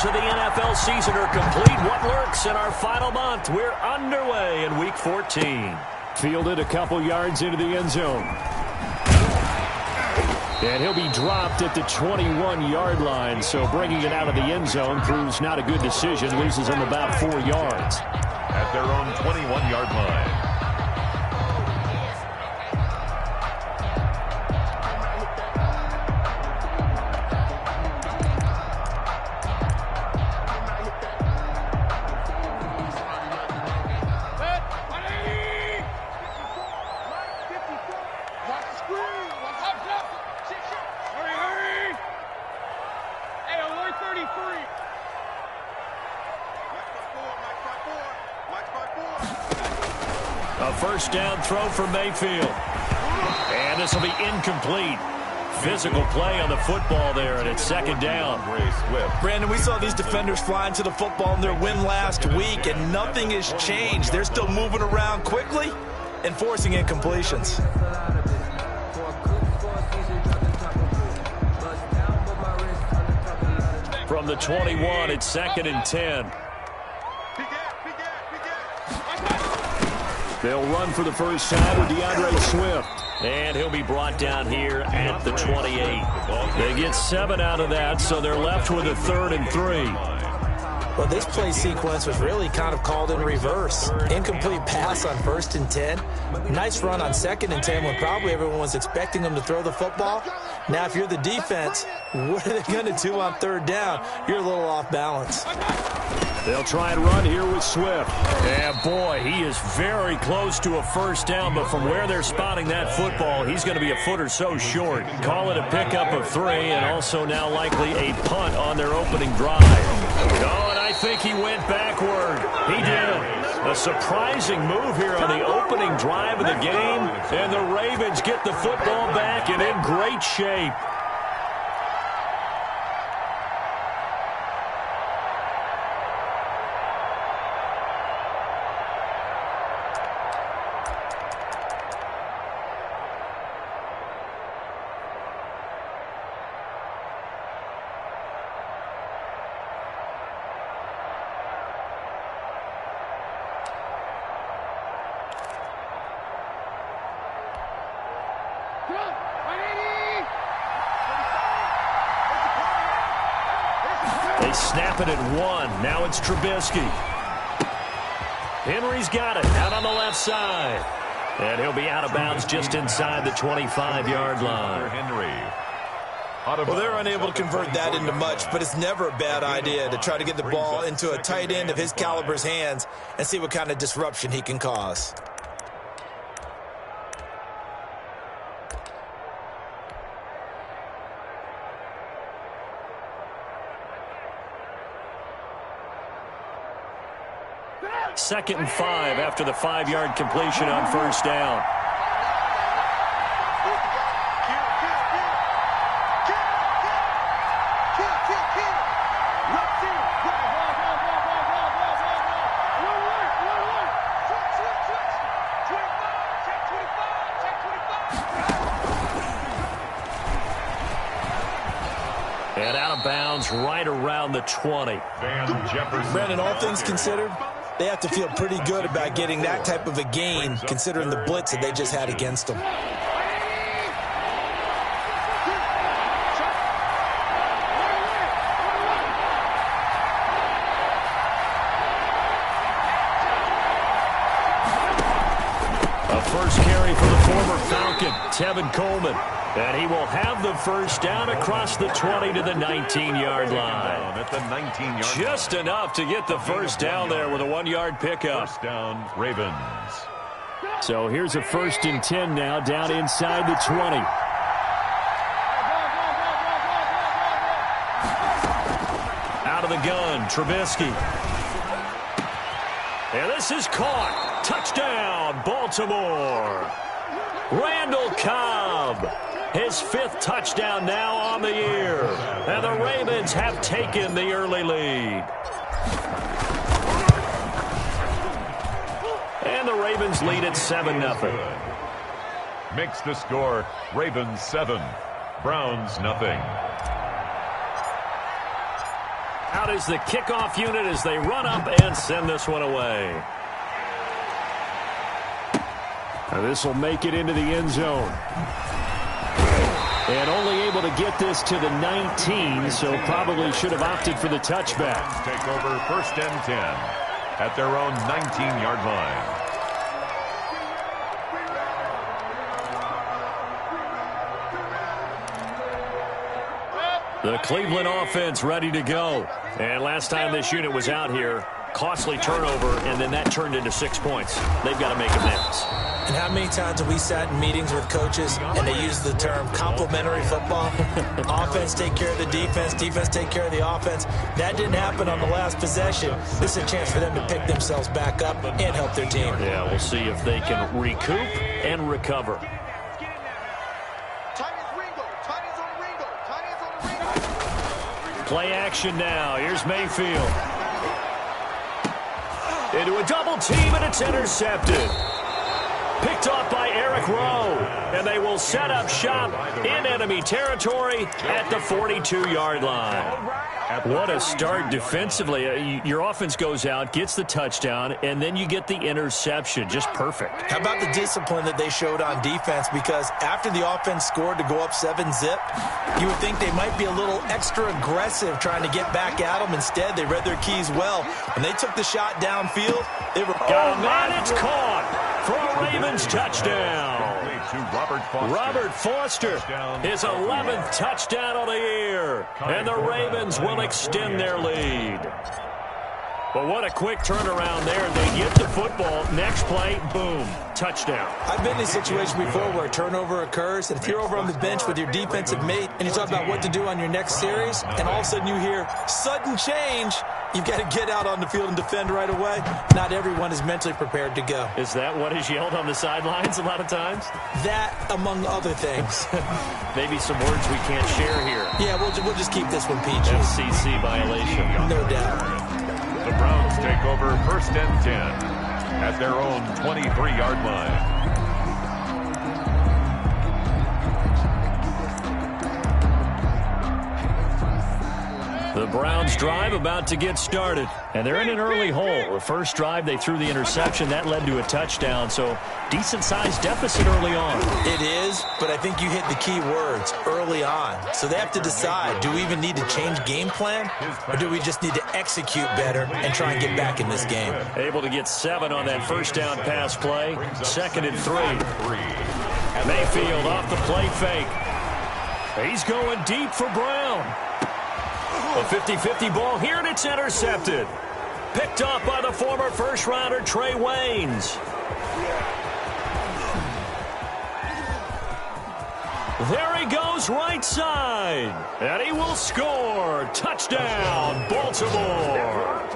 quarters of the NFL season are complete. What lurks in our final month? We're underway in Week 14. Fielded a couple yards into the end zone. And he'll be dropped at the 21-yard line, so bringing it out of the end zone proves not a good decision. Loses him about 4 yards. At their own 21-yard line. A first down throw for Mayfield. And this will be incomplete. Physical play on the football there, and it's second down. Brandon, we saw these defenders flying to the football in their win last week, and nothing has changed. They're still moving around quickly and forcing incompletions. From the 21, it's second and 10. They'll run for the first time with DeAndre Swift. And he'll be brought down here at the 28. They get 7 out of that, so they're left with a 3rd and 3. Well, this play sequence was really kind of called in reverse. Incomplete pass on 1st and 10. Nice run on 2nd and 10 when probably everyone was expecting them to throw the football. Now, if you're the defense, what are they going to do on 3rd down? You're a little off balance. They'll try and run here with Swift. Yeah, boy, he is very close to a first down, but from where they're spotting that football, he's going to be a foot or so short. Call it a pickup of 3, and also now likely a punt on their opening drive. Oh, and I think he went backward. He did. A surprising move here on the opening drive of the game, and the Ravens get the football back and in great shape. They snap it at 1. Now it's Trubisky. Henry's got it out on the left side. And he'll be out of bounds just inside the 25-yard line. Well, they're unable to convert that into much, but it's never a bad idea to try to get the ball into a tight end of his caliber's hands and see what kind of disruption he can cause. Second and 5 after the 5-yard completion on first down. And out of bounds right around the 20. Brandon, all things considered, they have to feel pretty good about getting that type of a gain, considering the blitz that they just had against them. A first carry for the former Falcon, Tevin Coleman. And he will have the first down across the 20 to the 19-yard line. At the 19-yard Just enough to get the first down there with a 1-yard pickup. First down, Ravens. So here's a 1st and 10 now, down inside the 20. Out of the gun, Trubisky. And this is caught. Touchdown, Baltimore. Randall Cobb. His 5th touchdown now on the year. And the Ravens have taken the early lead. And the Ravens lead at 7-0. Makes the score Ravens 7, Browns nothing. Out is the kickoff unit as they run up and send this one away. This will make it into the end zone. And only able to get this to the 19, so probably should have opted for the touchback. Take over 1st and 10 at their own 19-yard line. The Cleveland offense ready to go. And last time this unit was out here, costly turnover, and then that turned into 6 points. They've got to make amends. And how many times have we sat in meetings with coaches and they use the term complementary football? Offense take care of the defense, defense take care of the offense. That didn't happen on the last possession. This is a chance for them to pick themselves back up and help their team. Yeah, we'll see if they can recoup and recover. Play action now. Here's Mayfield. Into a double team, and it's intercepted. Picked off by Eric Rowe, and they will set up shop in enemy territory at the 42-yard line. What a start defensively. Your offense goes out, gets the touchdown, and then you get the interception. Just perfect. How about the discipline that they showed on defense? Because after the offense scored to go up 7-zip, you would think they might be a little extra aggressive trying to get back at them. Instead, they read their keys well. When they took the shot downfield, they were... Got him, and it's caught for a Ravens touchdown. Robert Foster, his 11th touchdown of the year. And the Ravens will extend their lead. But what a quick turnaround there. They get the football. Next play, boom, touchdown. I've been in a situation before where a turnover occurs, and if you're over on the bench with your defensive mate and you talk about what to do on your next series, and all of a sudden you hear sudden change, you've got to get out on the field and defend right away. Not everyone is mentally prepared to go. Is that what is yelled on the sidelines a lot of times? That, among other things. Maybe some words we can't share here. Yeah, we'll just keep this one PG. FCC violation. No doubt. The Browns take over 1st and 10 at their own 23-yard line. The Browns drive about to get started, and they're in an early hole. The first drive, they threw the interception. That led to a touchdown, so decent-sized deficit early on. It is, but I think you hit the key words, early on. So they have to decide, do we even need to change game plan, or do we just need to execute better and try and get back in this game? Able to get 7 on that first down pass play. 2nd and 3. Mayfield off the play fake. He's going deep for Brown. A 50-50 ball here, and it's intercepted. Picked off by the former first-rounder Trey Waynes. There he goes right side. And he will score. Touchdown, Baltimore.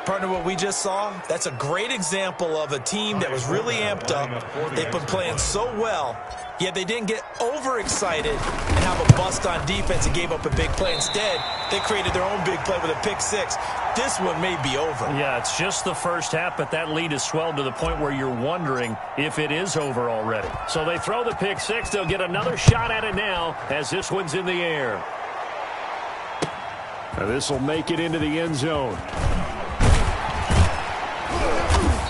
Partner, what we just saw, that's a great example of a team that was really amped up. They've been playing so well, yet they didn't get overexcited and have a bust on defense and gave up a big play. Instead, they created their own big play with a pick-6. This one may be over. Yeah, it's just the first half, but that lead has swelled to the point where you're wondering if it is over already. So they throw the pick-6. They'll get another shot at it now as this one's in the air. This will make it into the end zone.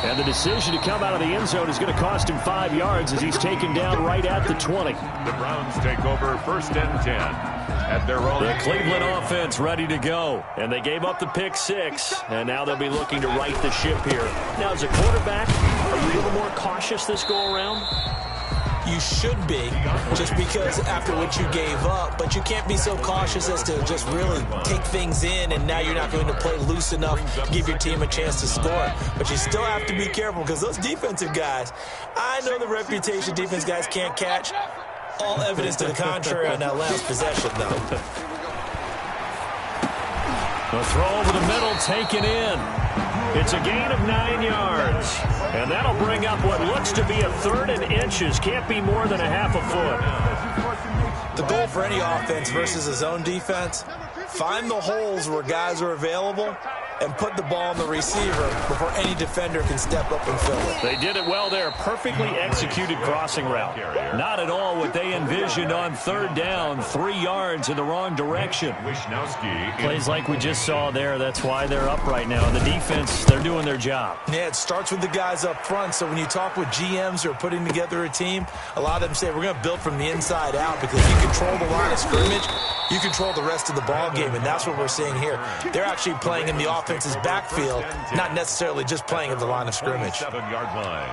And the decision to come out of the end zone is going to cost him 5 yards as he's taken down right at the 20. The Browns take over 1st and 10 at their own. The Cleveland offense ready to go. And they gave up the pick-6, and now they'll be looking to right the ship here. Now, as a quarterback, are you a little more cautious this go-around? You should be, just because after what you gave up, but you can't be so cautious as to just really take things in, and now you're not going to play loose enough to give your team a chance to score. But you still have to be careful because those defensive guys, I know the reputation defense guys can't catch. All evidence to the contrary on that last possession, though. The throw over the middle taken in. It's a gain of 9 yards. And that'll bring up what looks to be a 3rd and inches. Can't be more than a half a foot. The goal for any offense versus his own defense, find the holes where guys are available and put the ball on the receiver before any defender can step up and fill it. They did it well there. Perfectly executed crossing route. Not at all what they envisioned on third down. 3 yards in the wrong direction. Plays like we just saw there. That's why they're up right now. And the defense, they're doing their job. Yeah, it starts with the guys up front. So when you talk with GMs who are putting together a team, a lot of them say we're going to build from the inside out, because you control the line of scrimmage, you control the rest of the ball game, and that's what we're seeing here. They're actually playing in the offense's backfield, not necessarily just playing at the line of scrimmage. 7-yard line.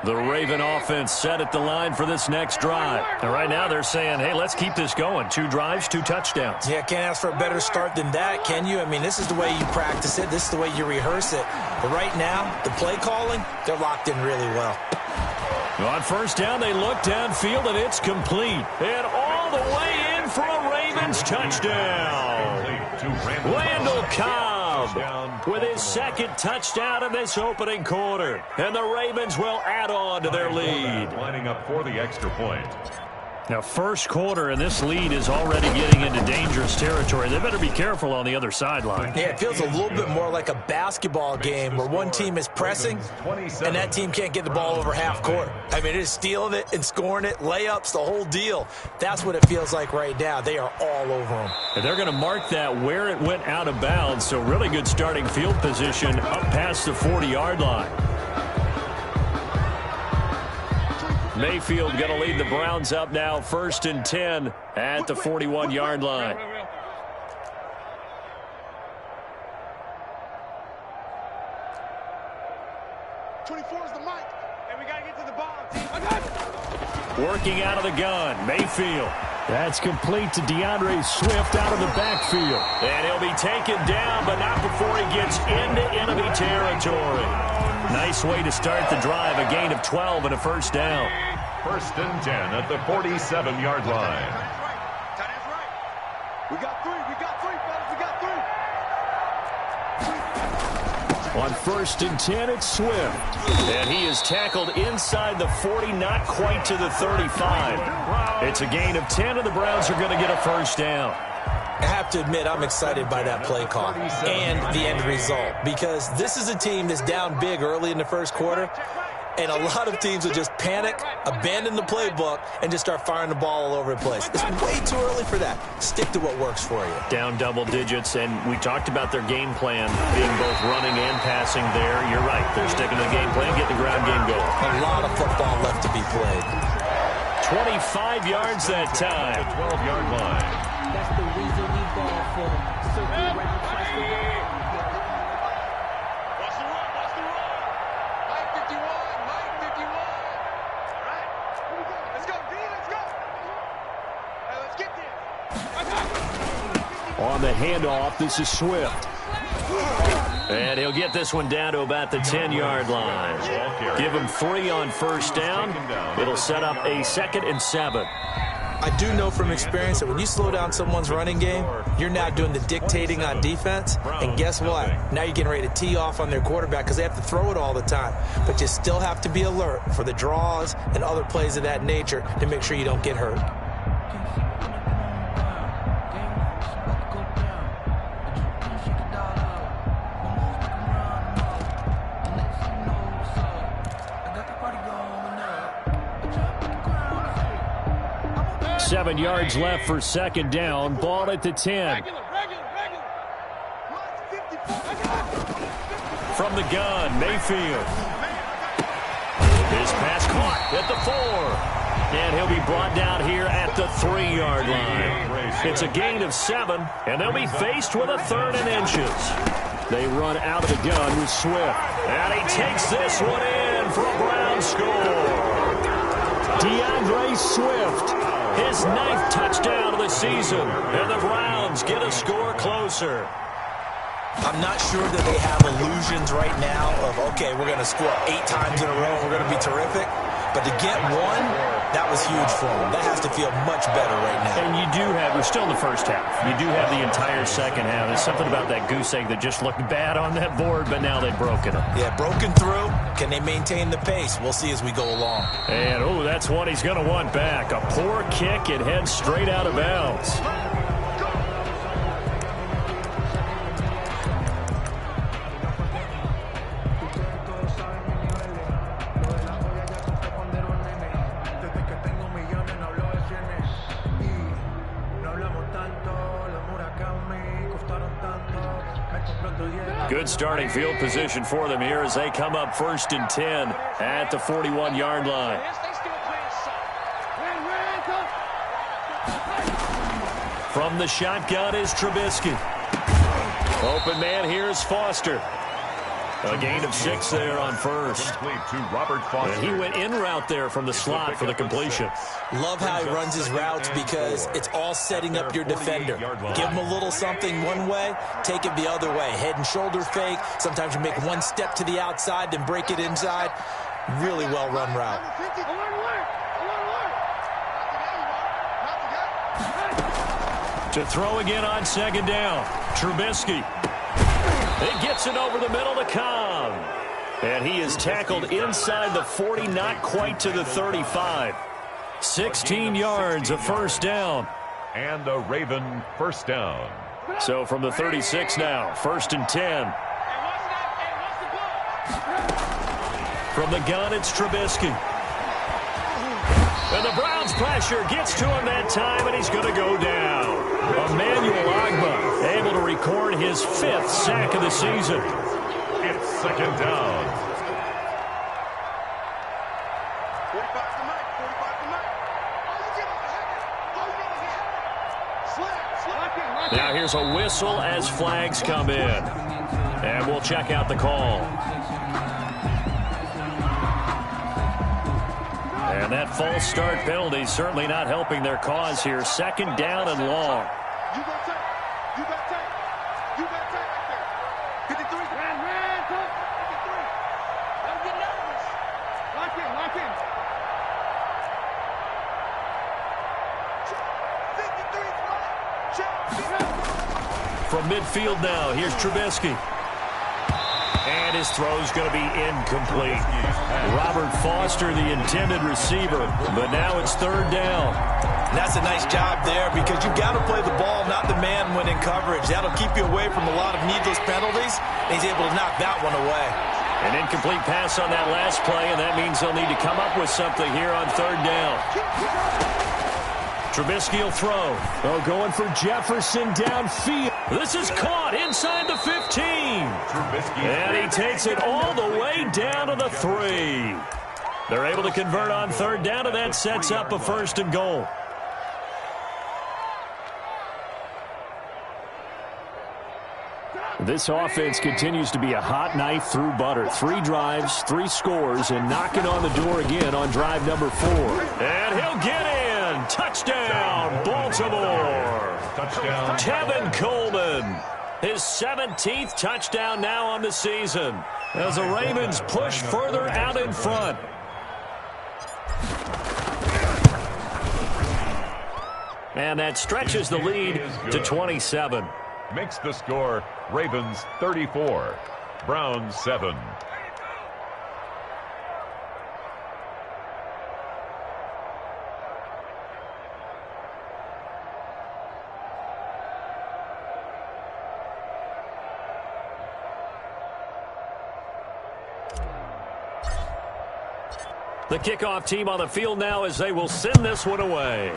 The Raven offense set at the line for this next drive. And right now they're saying, hey, let's keep this going. 2 drives, 2 touchdowns. Yeah, can't ask for a better start than that, can you? I mean, this is the way you practice it. This is the way you rehearse it. But right now, the play calling, they're locked in really well. On first down, they look downfield, and it's complete. And all the way in for a Ravens touchdown. Randall Cobb with his second touchdown in this opening quarter. And the Ravens will add on to their lead. Lining up for the extra point. Now, first quarter, and this lead is already getting into dangerous territory. They better be careful on the other sideline. Yeah, it feels a little bit more like a basketball game where one team is pressing and that team can't get the ball over half court. I mean, it is stealing it and scoring it, layups, the whole deal. That's what it feels like right now. They are all over them. And they're going to mark that where it went out of bounds, so really good starting field position up past the 40-yard line. Mayfield going to lead the Browns up now, 1st and 10 at the 41-yard line. Working out of the gun, Mayfield. That's complete to DeAndre Swift out of the backfield. And he'll be taken down, but not before he gets into enemy territory. Nice way to start the drive, a gain of 12 and a first down. 1st and 10 at the 47-yard line. We got 3, fellas, we got 3. On 1st and 10, it's Swift. And he is tackled inside the 40, not quite to the 35. It's a gain of 10, and the Browns are going to get a first down. I have to admit, I'm excited by that play call and the end result, because this is a team that's down big early in the first quarter, and a lot of teams will just panic, abandon the playbook, and just start firing the ball all over the place. It's way too early for that. Stick to what works for you. Down double digits, and we talked about their game plan being both running and passing there. You're right. They're sticking to the game plan, getting the ground game going. A lot of football left to be played. 25 yards that time. 12-yard line. That's the reason we ball for circle around twice a day. Watch the run, watch the run. Mike 51, Mike 51. All right, here we go. Let's go, D, let's go. Hey, let's get this. On the handoff, this is Swift. And he'll get this one down to about the 10-yard line. Give him 3 on first down. It'll set up a 2nd and 7. I do know from experience that when you slow down someone's running game, you're now doing the dictating on defense. And guess what? Now you're getting ready to tee off on their quarterback because they have to throw it all the time. But you still have to be alert for the draws and other plays of that nature to make sure you don't get hurt. Seven yards left for second down. Ball at the 10. From the gun, Mayfield. His pass caught at the 4. And he'll be brought down here at the 3-yard line. It's a gain of 7, and they'll be faced with a 3rd and inches. They run out of the gun with Swift. And he takes this one in for a Brown score. DeAndre Swift. His 9th touchdown of the season, and the Browns get a score closer. I'm not sure that they have illusions right now of, okay, we're going to score 8 times in a row and we're going to be terrific. But to get one That was huge for them. That has to feel much better right now. And you do have, we're still in the first half. You do have the entire second half. There's something about that goose egg that just looked bad on that board, but now they've broken it. Yeah, broken through. Can they maintain the pace? We'll see as we go along. And, oh, that's one he's going to want back. A poor kick. It heads straight out of bounds. Good starting field position for them here as they come up 1st and 10 at the 41-yard line. From the shotgun is Trubisky. Open man, here's Foster. A gain of 6 there on first. Complete to Robert Foster. And he went in route there from the slot for the completion. Love how he runs his routes because it's all setting up your defender. Give him a little something one way, take it the other way. Head and shoulder fake. Sometimes you make one step to the outside, then break it inside. Really well-run route. To throw again on 2nd down. Trubisky. It gets it over the middle to Cobb. And he is tackled inside the 40, not quite to the 35. 16 yards, a first down. And a Raven first down. So from the 36 now, 1st and 10. From the gun, it's Trubisky. And the Browns pressure gets to him that time, and he's going to go down. Emmanuel Ogbah able to record his 5th sack of the season. It's 2nd down. 45 to Mike. 45 to Mike. Now here's a whistle as flags come in. And we'll check out the call. And that false start penalty certainly not helping their cause here. 2nd down and long. You got tape. You got tape. You got tape right there. 53. Ran. 53. Don't get nervous. Lock in. 53. From midfield now, here's Trubisky. And his throw's going to be incomplete. Robert Foster, the intended receiver, but now it's 3rd down. And that's a nice job there because you've got to play the ball, not the man when in coverage. That'll keep you away from a lot of needless penalties. And he's able to knock that one away. An incomplete pass on that last play, and that means they'll need to come up with something here on 3rd down. Trubisky will throw. Oh, going for Jefferson downfield. This is caught inside the 15. And he takes it all the way down to the 3. They're able to convert on 3rd down, and that sets up a 1st and goal. This offense continues to be a hot knife through butter. 3 drives, 3 scores, and knocking on the door again on drive number 4. And he'll get in. Touchdown, Baltimore. Touchdown. Tevin Coleman. His 17th touchdown now on the season as the Ravens push further out in front. And that stretches the lead to 27. Makes the score Ravens 34, Browns 7. The kickoff team on the field now as they will send this one away.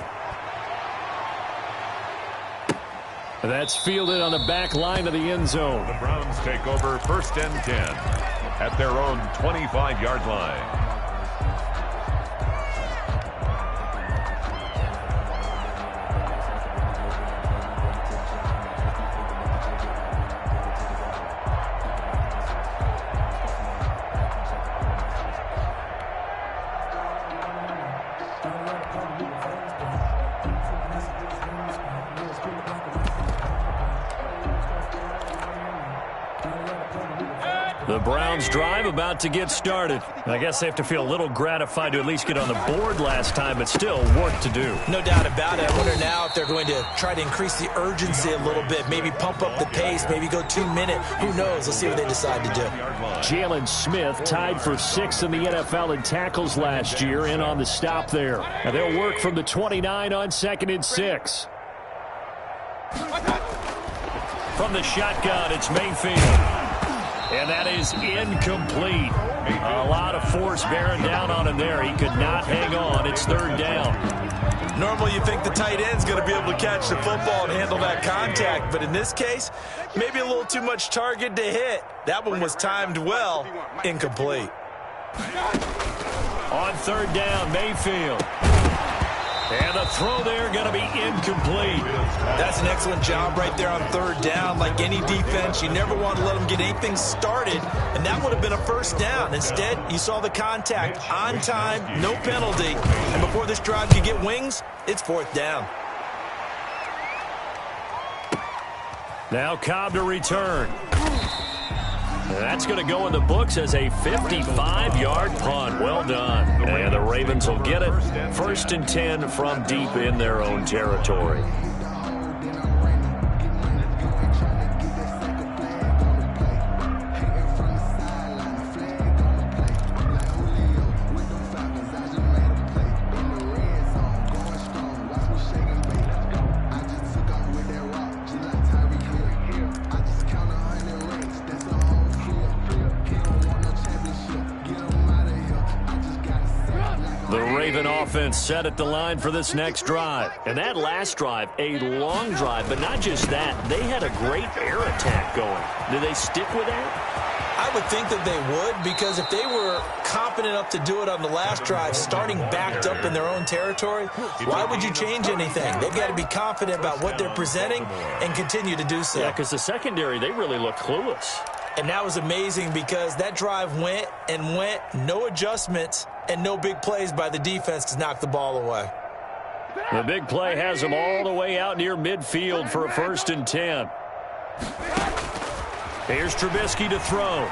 That's fielded on the back line of the end zone. The Browns take over 1st and 10 at their own 25-yard line. The Browns drive about to get started. I guess they have to feel a little gratified to at least get on the board last time, but still work to do. No doubt about it. I wonder now if they're going to try to increase the urgency a little bit, maybe pump up the pace, maybe go 2 minute. Who knows? Let's see what they decide to do. Jalen Smith tied for 6th in the NFL in tackles last year, in on the stop there. And they'll work from the 29 on 2nd and 6. From the shotgun, it's Mayfield. And that is incomplete. A lot of force bearing down on him there. He could not hang on. It's 3rd down. Normally you think the tight end's going to be able to catch the football and handle that contact, but in this case, maybe a little too much target to hit. That one was timed well. Incomplete. On 3rd down, Mayfield. And the throw there going to be incomplete. That's an excellent job right there on 3rd down. Like any defense, you never want to let them get anything started, and that would have been a 1st down. Instead, you saw the contact on time, no penalty, and before this drive could get wings, it's 4th down. Now Cobb to return. That's going to go in the books as a 55-yard punt. Well done. And the Ravens will get it. 1st and 10 from deep in their own territory. Offense set at the line for this next drive. And that last drive, a long drive, but not just that. They had a great air attack going. Do they stick with that? I would think that they would, because if they were confident enough to do it on the last drive, starting backed up in their own territory, why would you change anything? They've got to be confident about what they're presenting and continue to do so. Yeah, because the secondary, they really look clueless. And that was amazing because that drive went and went, no adjustments, and no big plays by the defense to knock the ball away. The big play has them all the way out near midfield for a 1st and 10. Here's Trubisky to throw.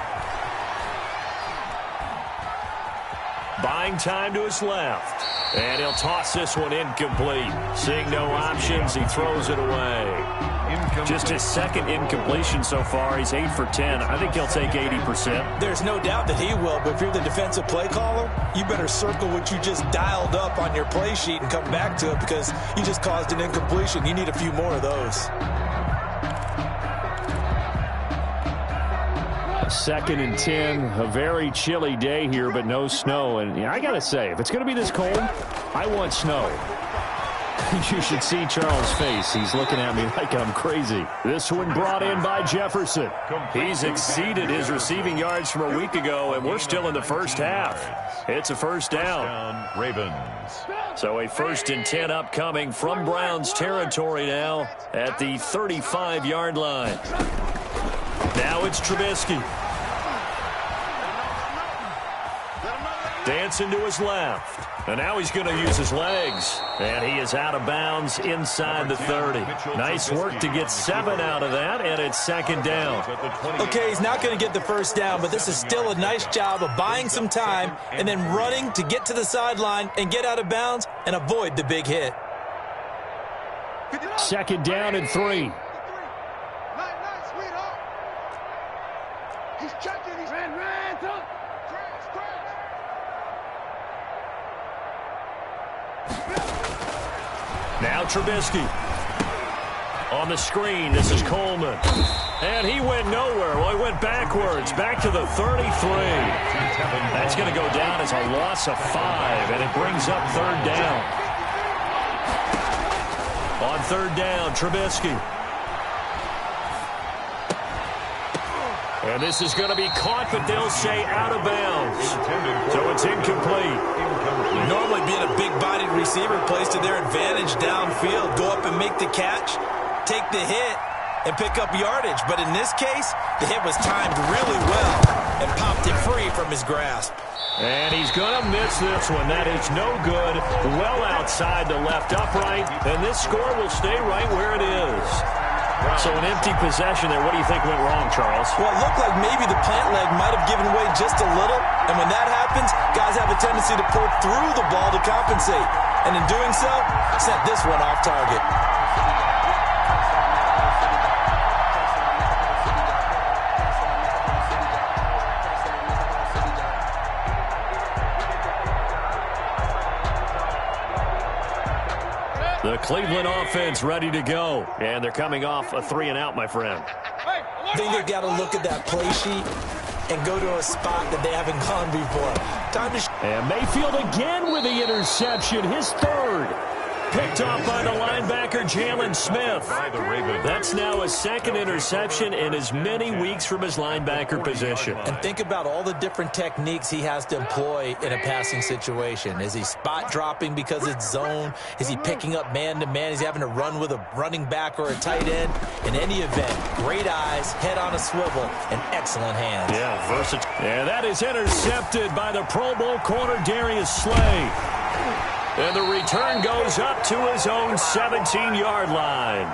Buying time to his left. And he'll toss this one incomplete. Seeing no options, he throws it away. Just his 2nd incompletion so far. He's 8 for 10. I think he'll take 80%. There's no doubt that he will, but if you're the defensive play caller, you better circle what you just dialed up on your play sheet and come back to it, because you just caused an incompletion. You need a few more of those. 2nd and 10, a very chilly day here, but no snow. And I got to say, if it's going to be this cold, I want snow. You should see Charles' face. He's looking at me like I'm crazy. This one brought in by Jefferson. He's exceeded his receiving yards from a week ago, and we're still in the 1st half. It's a 1st down. Ravens. So a 1st and 10 upcoming from Browns territory now at the 35-yard line. Now it's Trubisky. Dancing to his left. And now he's going to use his legs. And he is out of bounds inside the 30. Nice work to get 7 out of that, and it's 2nd down. Okay, he's not going to get the 1st down, but this is still a nice job of buying some time and then running to get to the sideline and get out of bounds and avoid the big hit. 2nd down and 3. He's checking. He's ran. Now Trubisky. On the screen, this is Coleman. And he went nowhere. Well, he went backwards, back to the 33. That's going to go down as a loss of 5, and it brings up 3rd down. On 3rd down, Trubisky. And this is going to be caught, but they'll say out of bounds. So it's incomplete. Normally being a big-bodied receiver plays to their advantage downfield. Go up and make the catch, take the hit, and pick up yardage. But in this case, the hit was timed really well and popped it free from his grasp. And he's going to miss this one. That is no good. Well outside the left upright. And this score will stay right where it is. So an empty possession there. What do you think went wrong, Charles? Well, it looked like maybe the plant leg might have given way just a little. And when that happens, guys have a tendency to pull through the ball to compensate. And in doing so, sent this one off target. The Cleveland offense ready to go. And they're coming off a 3-and-out, my friend. I think they've got to look at that play sheet and go to a spot that they haven't gone before. Time to... And Mayfield again with the interception, his third. Picked off by the linebacker, Jalen Smith. That's now his second interception in as many weeks from his linebacker position. And think about all the different techniques he has to employ in a passing situation. Is he spot dropping because it's zone? Is he picking up man-to-man? Is he having to run with a running back or a tight end? In any event, great eyes, head on a swivel, and excellent hands. Yeah, versatile. And that is intercepted by the Pro Bowl corner, Darius Slay. And the return goes up to his own 17-yard line.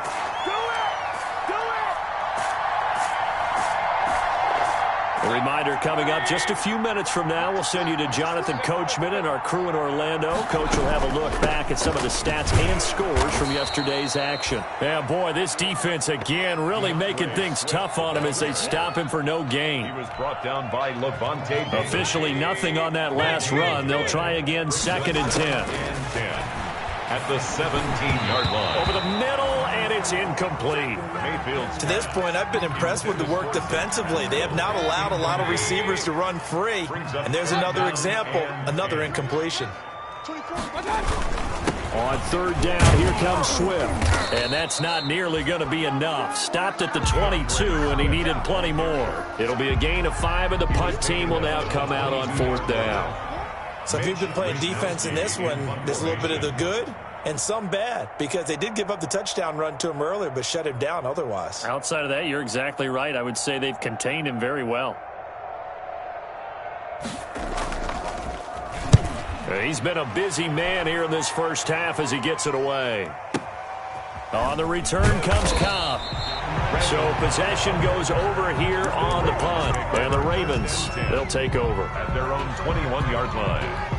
A reminder coming up just a few minutes from now. We'll send you to Jonathan Coachman and our crew in Orlando. Coach will have a look back at some of the stats and scores from yesterday's action. Yeah, boy, this defense again really making things tough on him as they stop him for no gain. He was brought down by Levante. Officially nothing on that last run. They'll try again, 2nd and 10. At the 17-yard line. Over the middle, and it's incomplete. Mayfield. To this point, I've been impressed with the work defensively. They have not allowed a lot of receivers to run free. And there's another example, another incompletion. On 3rd down, here comes Swift. And that's not nearly going to be enough. Stopped at the 22, and he needed plenty more. It'll be a gain of 5, and the punt team will now come out on 4th down. So if you've been playing defense in this one, there's a little bit of the good and some bad, because they did give up the touchdown run to him earlier but shut him down otherwise. Outside of that, you're exactly right. I would say they've contained him very well. He's been a busy man here in this first half as he gets it away. On the return comes Cobb. So possession goes over here on the punt. And the Ravens, they'll take over. At their own 21-yard line.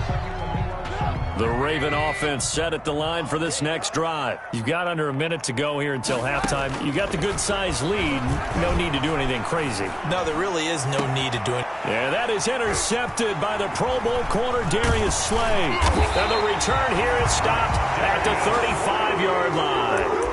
The Raven offense set at the line for this next drive. You've got under a minute to go here until halftime. You got the good-sized lead. No need to do anything crazy. No, there really is no need to do it. Yeah, that is intercepted by the Pro Bowl corner, Darius Slay. And the return here is stopped at the 35-yard line.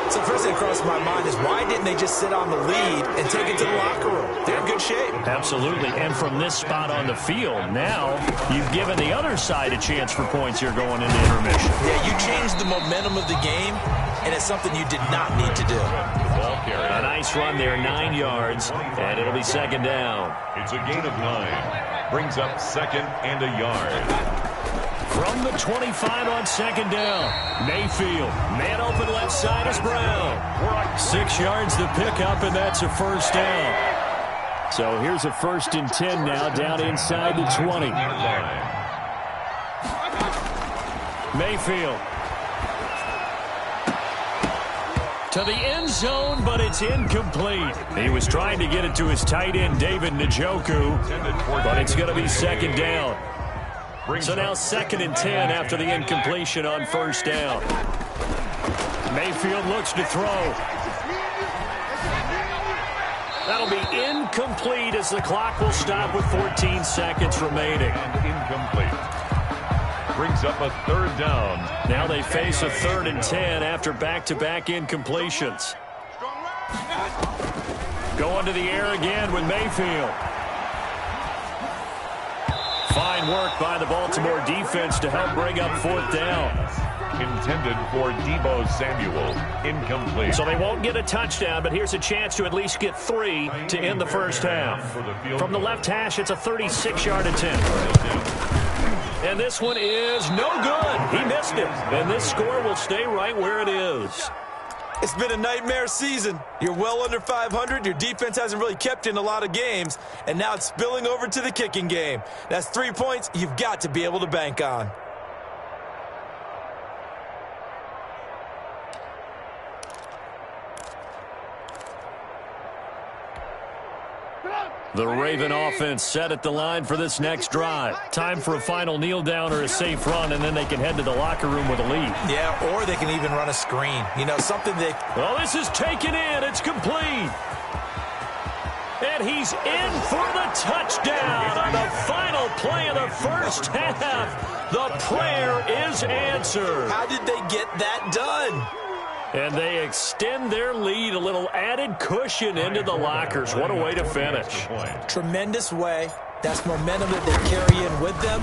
So first thing that crossed my mind is why didn't they just sit on the lead and take it to the locker room? They're in good shape. Absolutely. And from this spot on the field, now you've given the other side a chance for points here going into intermission. Yeah, you changed the momentum of the game, and it's something you did not need to do. A nice run there, 9 yards, and it'll be 2nd down. It's a gain of 9. Brings up 2nd and a yard. From the 25 on 2nd down, Mayfield, man open left side is Brown. 6 yards to pick up, and that's a 1st down. So here's a 1st and 10 now, down inside the 20. Mayfield. To the end zone, but it's incomplete. He was trying to get it to his tight end, David Njoku, but it's going to be 2nd down. So now 2nd and 10 after the incompletion on 1st down. Mayfield looks to throw. That'll be incomplete as the clock will stop with 14 seconds remaining. And incomplete. Brings up a 3rd down. Now they face a 3rd and 10 after back-to-back incompletions. Going to the air again with Mayfield. Fine work by the Baltimore defense to help bring up 4th down. Intended for Deebo Samuel. Incomplete. So they won't get a touchdown, but here's a chance to at least get 3 to end the first half. From the left hash, it's a 36-yard attempt. And this one is no good. He missed it. And this score will stay right where it is. It's been a nightmare season. You're well under 500. Your defense hasn't really kept you in a lot of games. And now it's spilling over to the kicking game. That's 3 points you've got to be able to bank on. The Raven offense set at the line for this next drive. Time for a final kneel down or a safe run, and then they can head to the locker room with a lead. Yeah, or they can even run a screen. You know, something that... Well, this is taken in. It's complete. And he's in for the touchdown on the final play of the first half. The prayer is answered. How did they get that done? And they extend their lead, a little added cushion into the lockers. What a way to finish. Tremendous way. That's momentum that they carry in with them.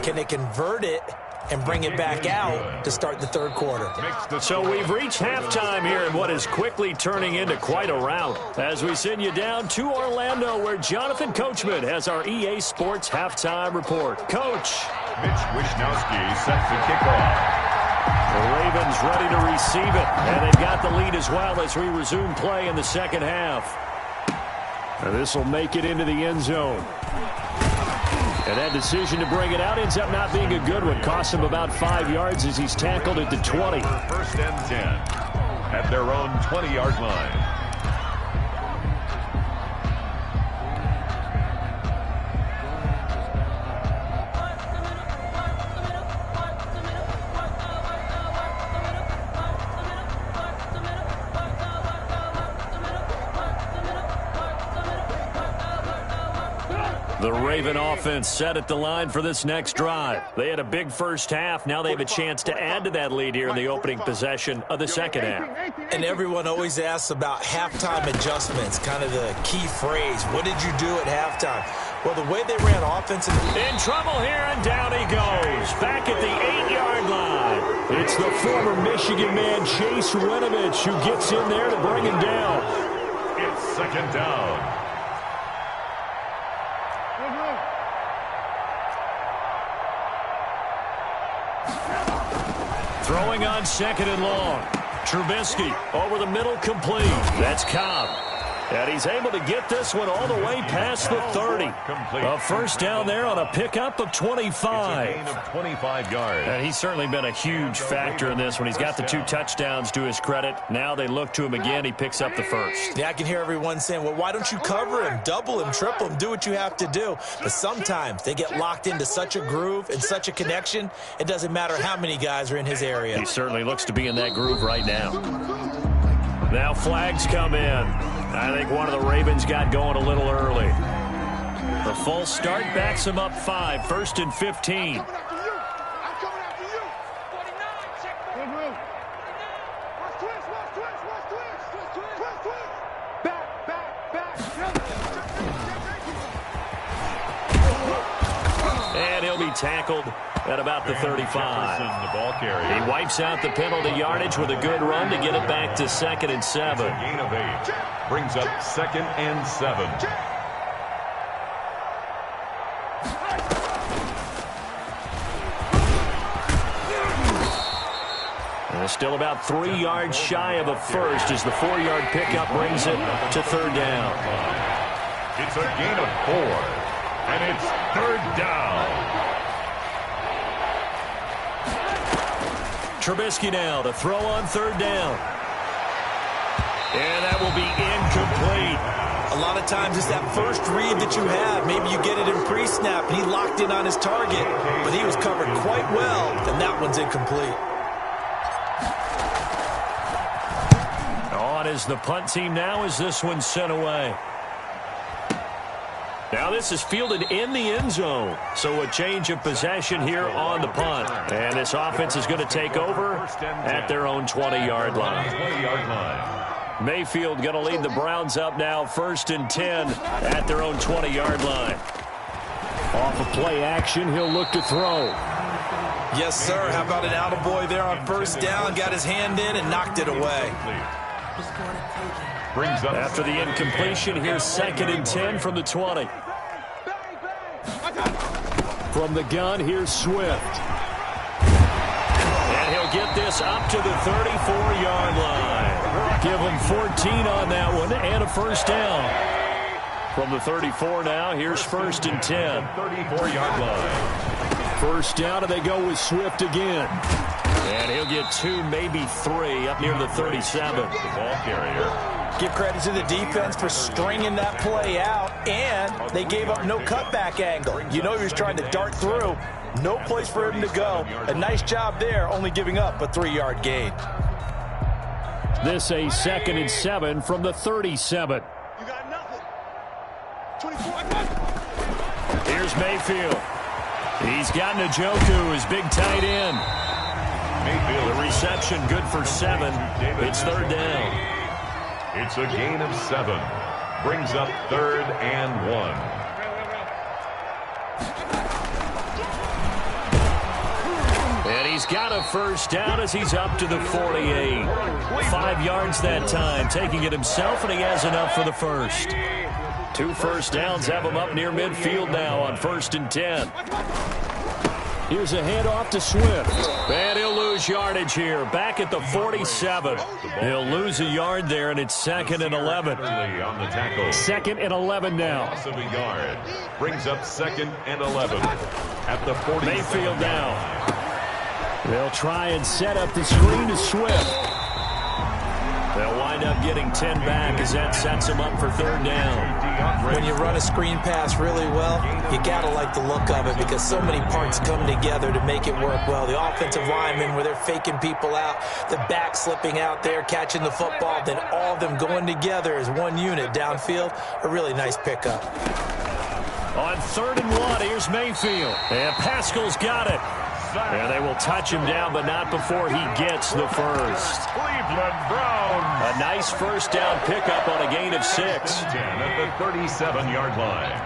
Can they convert it and bring it back out to start the third quarter? So we've reached halftime here in what is quickly turning into quite a rout. As we send you down to Orlando, where Jonathan Coachman has our EA Sports halftime report. Coach. Mitch Wisnowski set to kick off. The Ravens ready to receive it, and they've got the lead as well as we resume play in the second half. And this will make it into the end zone. And that decision to bring it out ends up not being a good one. Costs him about 5 yards as he's tackled at the 20. First and 10 at their own 20-yard line. The Raven offense set at the line for this next drive. They had a big first half. Now they have a chance to add to that lead here in the opening possession of the second half. And everyone always asks about halftime adjustments, kind of the key phrase. What did you do at halftime? Well, the way they ran offense... In trouble here, and down he goes. Back at the 8-yard line. It's the former Michigan man, Chase Winovich, who gets in there to bring him down. It's second down. Throwing on second and long. Trubisky over the middle, complete. That's Cobb. And he's able to get this one all the way past the 30. A first down there on a pickup of 25. It's a gain of 25 yards. And he's certainly been a huge factor in this when he's got the 2 touchdowns to his credit. Now they look to him again. He picks up the first. Yeah, I can hear everyone saying, well, why don't you cover him, double him, triple him, do what you have to do. But sometimes they get locked into such a groove and such a connection, it doesn't matter how many guys are in his area. He certainly looks to be in that groove right now. Now flags come in. I think one of the Ravens got going a little early. The full start backs him up 5, first and 15. And he'll be tackled at about the 35. The ball carrier. He wipes out the penalty yardage with a good run to get it back to 2nd and 7. Gain of 8. Brings up 2nd and 7. And still about 3 yards shy of a first as the 4-yard pickup brings it to 3rd down. It's a gain of 4. And it's 3rd down. Trubisky now to throw on 3rd down. And that will be incomplete. A lot of times it's that first read that you have. Maybe you get it in pre-snap, and he locked in on his target, but he was covered quite well, and that one's incomplete. On is the punt team now as this one's sent away. Now this is fielded in the end zone. So a change of possession here on the punt. And this offense is going to take over at their own 20-yard line. 20-yard line. Mayfield going to lead the Browns up now, 1st and 10 at their own 20-yard line. Off of play action, he'll look to throw. Yes, sir. How about an attaboy there on 1st down? Got his hand in and knocked it away. Brings up after the incompletion, here's 2nd and 10 from the 20. From the gun, here's Swift. And he'll get this up to the 34-yard line. Give him 14 on that one and a first down. From the 34 now, here's 1st and 10. 34-yard line. First down, and they go with Swift again. And he'll get 2, maybe 3 up near the 37. The ball carrier. Give credit to the defense for stringing that play out, and they gave up no cutback angle. You know he was trying to dart through. No place for him to go. A nice job there, only giving up a 3-yard gain. This a 2nd and 7 from the 37. You got nothing. 24. Here's Mayfield. He's got Njoku, his big tight end. Mayfield. The reception good for 7. It's 3rd down. It's a gain of 7. Brings up 3rd and 1. And he's got a 1st down as he's up to the 48. 5 yards that time, taking it himself, and he has enough for the 1st. 2 1st downs have him up near midfield now on 1st and 10. Here's a handoff to Swift. And he'll lose yardage here, back at the 47. He'll lose a yard there, and it's 2nd and 11. On the tackle. 2nd and 11 now. Loss of a yard. Brings up 2nd and 11 at the 40. Mayfield down. They'll try and set up the screen to Swift. They'll wind up getting 10 back as that sets them up for 3rd down. When you run a screen pass really well, you got to like the look of it because so many parts come together to make it work well. The offensive linemen, where they're faking people out, the back slipping out there, catching the football, then all of them going together as one unit downfield. A really nice pickup. On 3rd and 1, here's Mayfield. And Pascal's got it. And they will touch him down, but not before he gets the 1st. Cleveland Browns. A nice 1st down pickup on a gain of 6. 10 at the 37-yard line.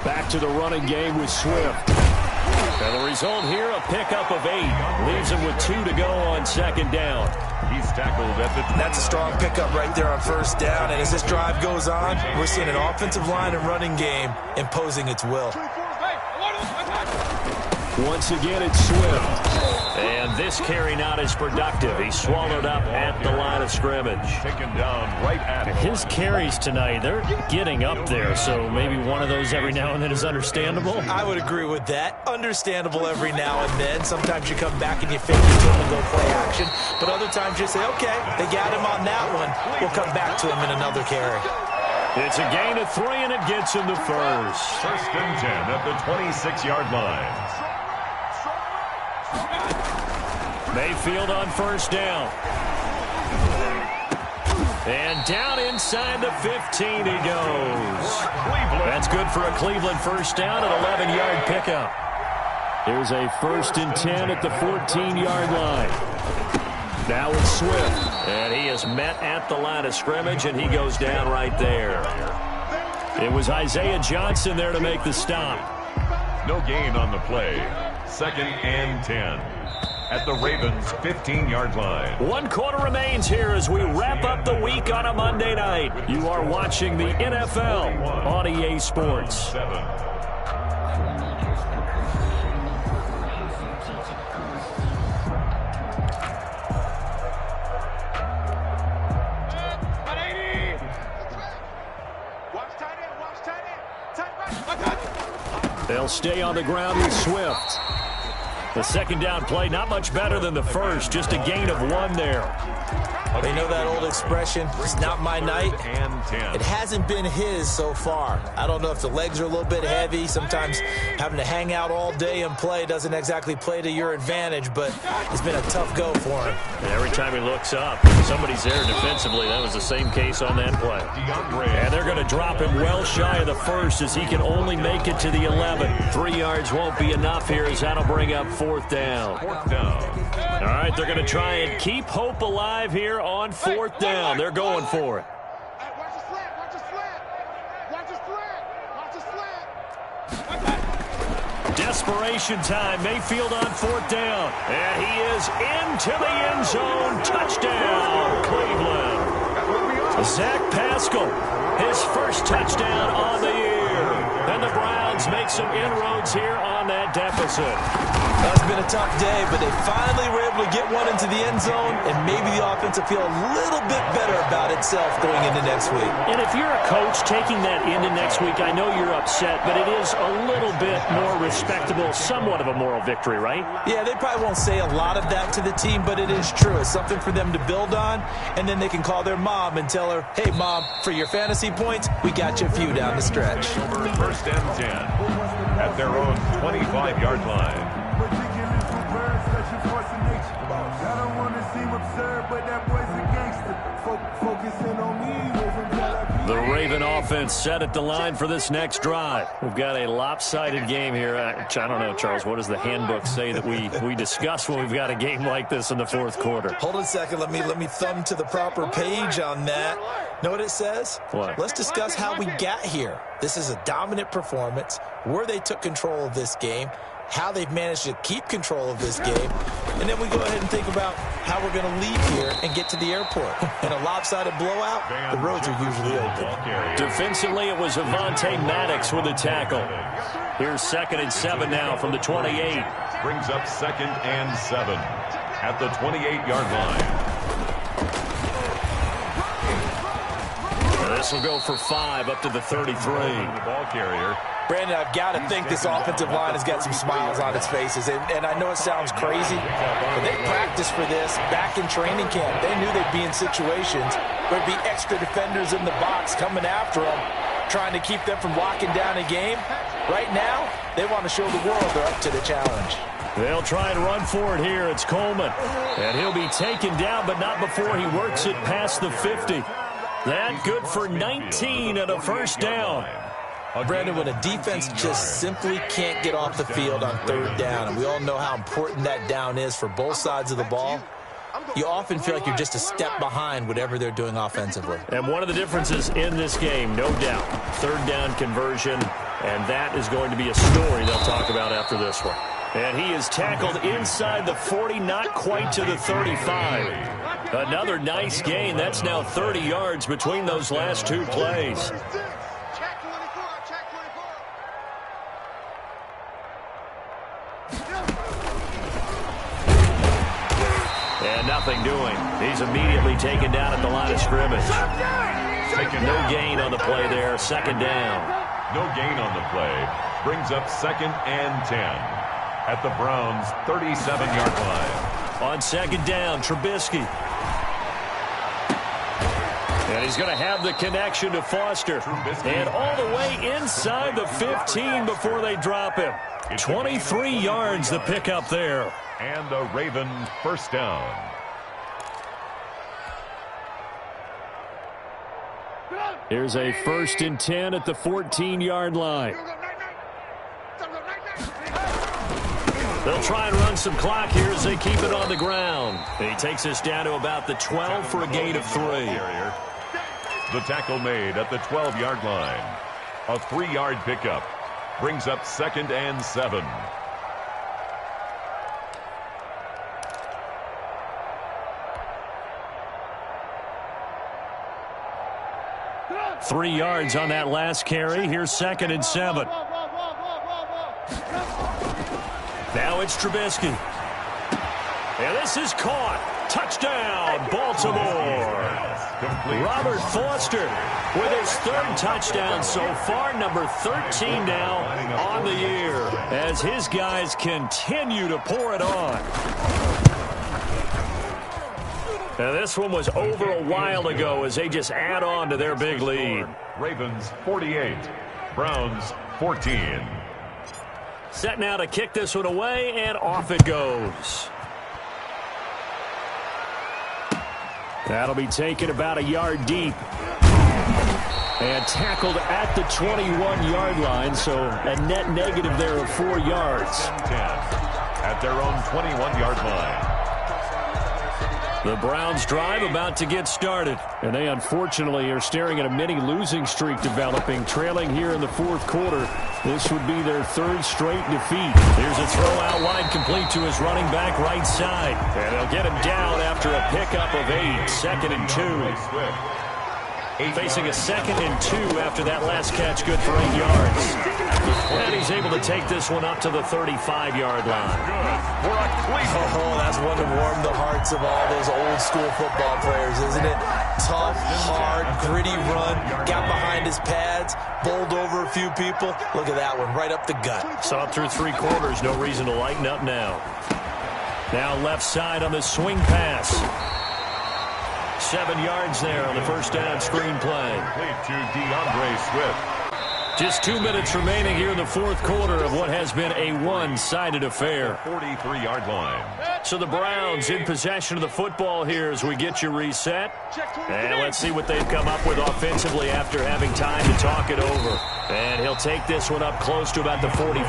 Back to the running game with Swift. And the result here, a pickup of 8. Leaves him with 2 to go on 2nd down. He's tackled at the... That's a strong pickup right there on 1st down. And as this drive goes on, we're seeing an offensive line and running game imposing its will. Once again, it's Swift. And this carry not as productive. He's swallowed up at the line of scrimmage. Taken down right at him. His carries tonight, they're getting up there, so maybe one of those every now and then is understandable. I would agree with that. Understandable every now and then. Sometimes you come back and you fake it to him and go play action. But other times you say, okay, they got him on that one. We'll come back to him in another carry. It's a gain of 3, and it gets him the 1st. 1st and 10 at the 26-yard line. Mayfield on 1st down. And down inside the 15 he goes. That's good for a Cleveland 1st down, an 11-yard pickup. Here's a 1st and 10 at the 14-yard line. Now it's Swift. And he is met at the line of scrimmage, and he goes down right there. It was Isaiah Johnson there to make the stop. No gain on the play. 2nd and 10 at the Ravens' 15-yard line. 1 quarter remains here as we wrap up the week on a Monday night. You are watching the NFL on EA Sports. 7. They'll stay on the ground with Swift. The 2nd down play, not much better than the 1st, just a gain of 1 there. They know that old expression, it's not my night. And 10. It hasn't been his so far. I don't know if the legs are a little bit heavy. Sometimes having to hang out all day and play doesn't exactly play to your advantage, but it's been a tough go for him. And every time he looks up, somebody's there defensively. That was the same case on that play. And they're going to drop him well shy of the 1st as he can only make it to the 11. 3 yards won't be enough here as that'll bring up 4th down. 4th down. All right, they're going to try and keep hope alive here on 4th down. They're going for it. Watch the slant. Watch the slant. Watch the slant. Watch the slant. Desperation time. Mayfield on 4th down. And he is into the end zone. Touchdown, Cleveland. Zach Pascal, his 1st touchdown on the year. And the Browns make some inroads here on that deficit. That's been a tough day, but they finally were able to get one into the end zone, and maybe the offense will feel a little bit better about itself going into next week. And if you're a coach taking that into next week, I know you're upset, but it is a little bit more respectable, somewhat of a moral victory, right? Yeah, they probably won't say a lot of that to the team, but it is true. It's something for them to build on, and then they can call their mom and tell her, hey, Mom, for your fantasy points, we got you a few down the stretch. Over 1st and 10 at their own 25-yard line. I don't want to seem absurd, but that boy's a gangster. Focusing on me. The Raven offense set at the line for this next drive. We've got a lopsided game here. I don't know, Charles, what does the handbook say that we discuss when we've got a game like this in the fourth quarter? Hold on a second. Let me thumb to the proper page on that. Know what it says? What? Let's discuss how we got here. This is a dominant performance, where they took control of this game, how they've managed to keep control of this game, and then we go ahead and think about how we're going to leave here and get to the airport. In a lopsided blowout, the roads are usually open. Defensively, it was Avonte Maddox with a tackle. Here's 2nd and 7 now from the 28. Brings up 2nd and 7 at the 28-yard line. This will go for 5 up to the 33. The ball carrier. Brandon, I've got to think this offensive line has got some smiles on its faces. And I know it sounds crazy, but they practiced for this back in training camp. They knew they'd be in situations where there'd be extra defenders in the box coming after them, trying to keep them from locking down a game. Right now, they want to show the world they're up to the challenge. They'll try and run for it here. It's Coleman. And he'll be taken down, but not before he works it past the 50. That good for 19 and a first down. Brandon, when a defense just simply can't get off the field on 3rd down, and we all know how important that down is for both sides of the ball, you often feel like you're just a step behind whatever they're doing offensively. And one of the differences in this game, no doubt, 3rd down conversion, and that is going to be a story they'll talk about after this one. And he is tackled inside the 40, not quite to the 35. Another nice gain. That's now 30 yards between those last two plays. And nothing doing. He's immediately taken down at the line of scrimmage. No gain on the play there. 2nd down. No gain on the play. Brings up 2nd and 10 at the Browns' 37-yard line. On 2nd down, Trubisky. And he's going to have the connection to Foster. And all the way inside the 15 before they drop him. 23 yards the pickup there. And the Ravens' first down. Here's a 1st and 10 at the 14-yard line. They'll try and run some clock here as they keep it on the ground. And he takes us down to about the 12 for a gain of 3. The tackle made at the 12-yard line. A 3-yard pickup. Brings up 2nd and 7. Three yards on that last carry. Here's 2nd and 7. Now it's Trubisky. And this is caught. Touchdown, Baltimore. Robert Foster with his 3rd touchdown so far, number 13 now on the year, as his guys continue to pour it on. And this one was over a while ago as they just add on to their big lead. Ravens 48, Browns 14. Set now to kick this one away, and off it goes. That'll be taken about a yard deep. And tackled at the 21-yard line, so a net negative there of 4 yards. 10 at their own 21-yard line. The Browns drive about to get started. And they unfortunately are staring at a mini losing streak developing, trailing here in the fourth quarter. This would be their 3rd straight defeat. Here's a throw out wide complete to his running back right side. And they'll get him down after a pickup of 8. 2nd and 2. Facing a 2nd and 2 after that last catch, good for 8 yards. And he's able to take this one up to the 35-yard line. Oh, that's one to warm the hearts of all those old-school football players, isn't it? Tough, hard, gritty run, got behind his pads, bowled over a few people. Look at that one, right up the gut. Saw it through 3 quarters, no reason to lighten up now. Now left side on the swing pass. 7 yards there on the first down screen play. To DeAndre Swift. Just 2 minutes remaining here in the 4th quarter of what has been a one-sided affair. 43-yard line. So the Browns in possession of the football here as we get you reset. And let's see what they've come up with offensively after having time to talk it over. And he'll take this one up close to about the 45.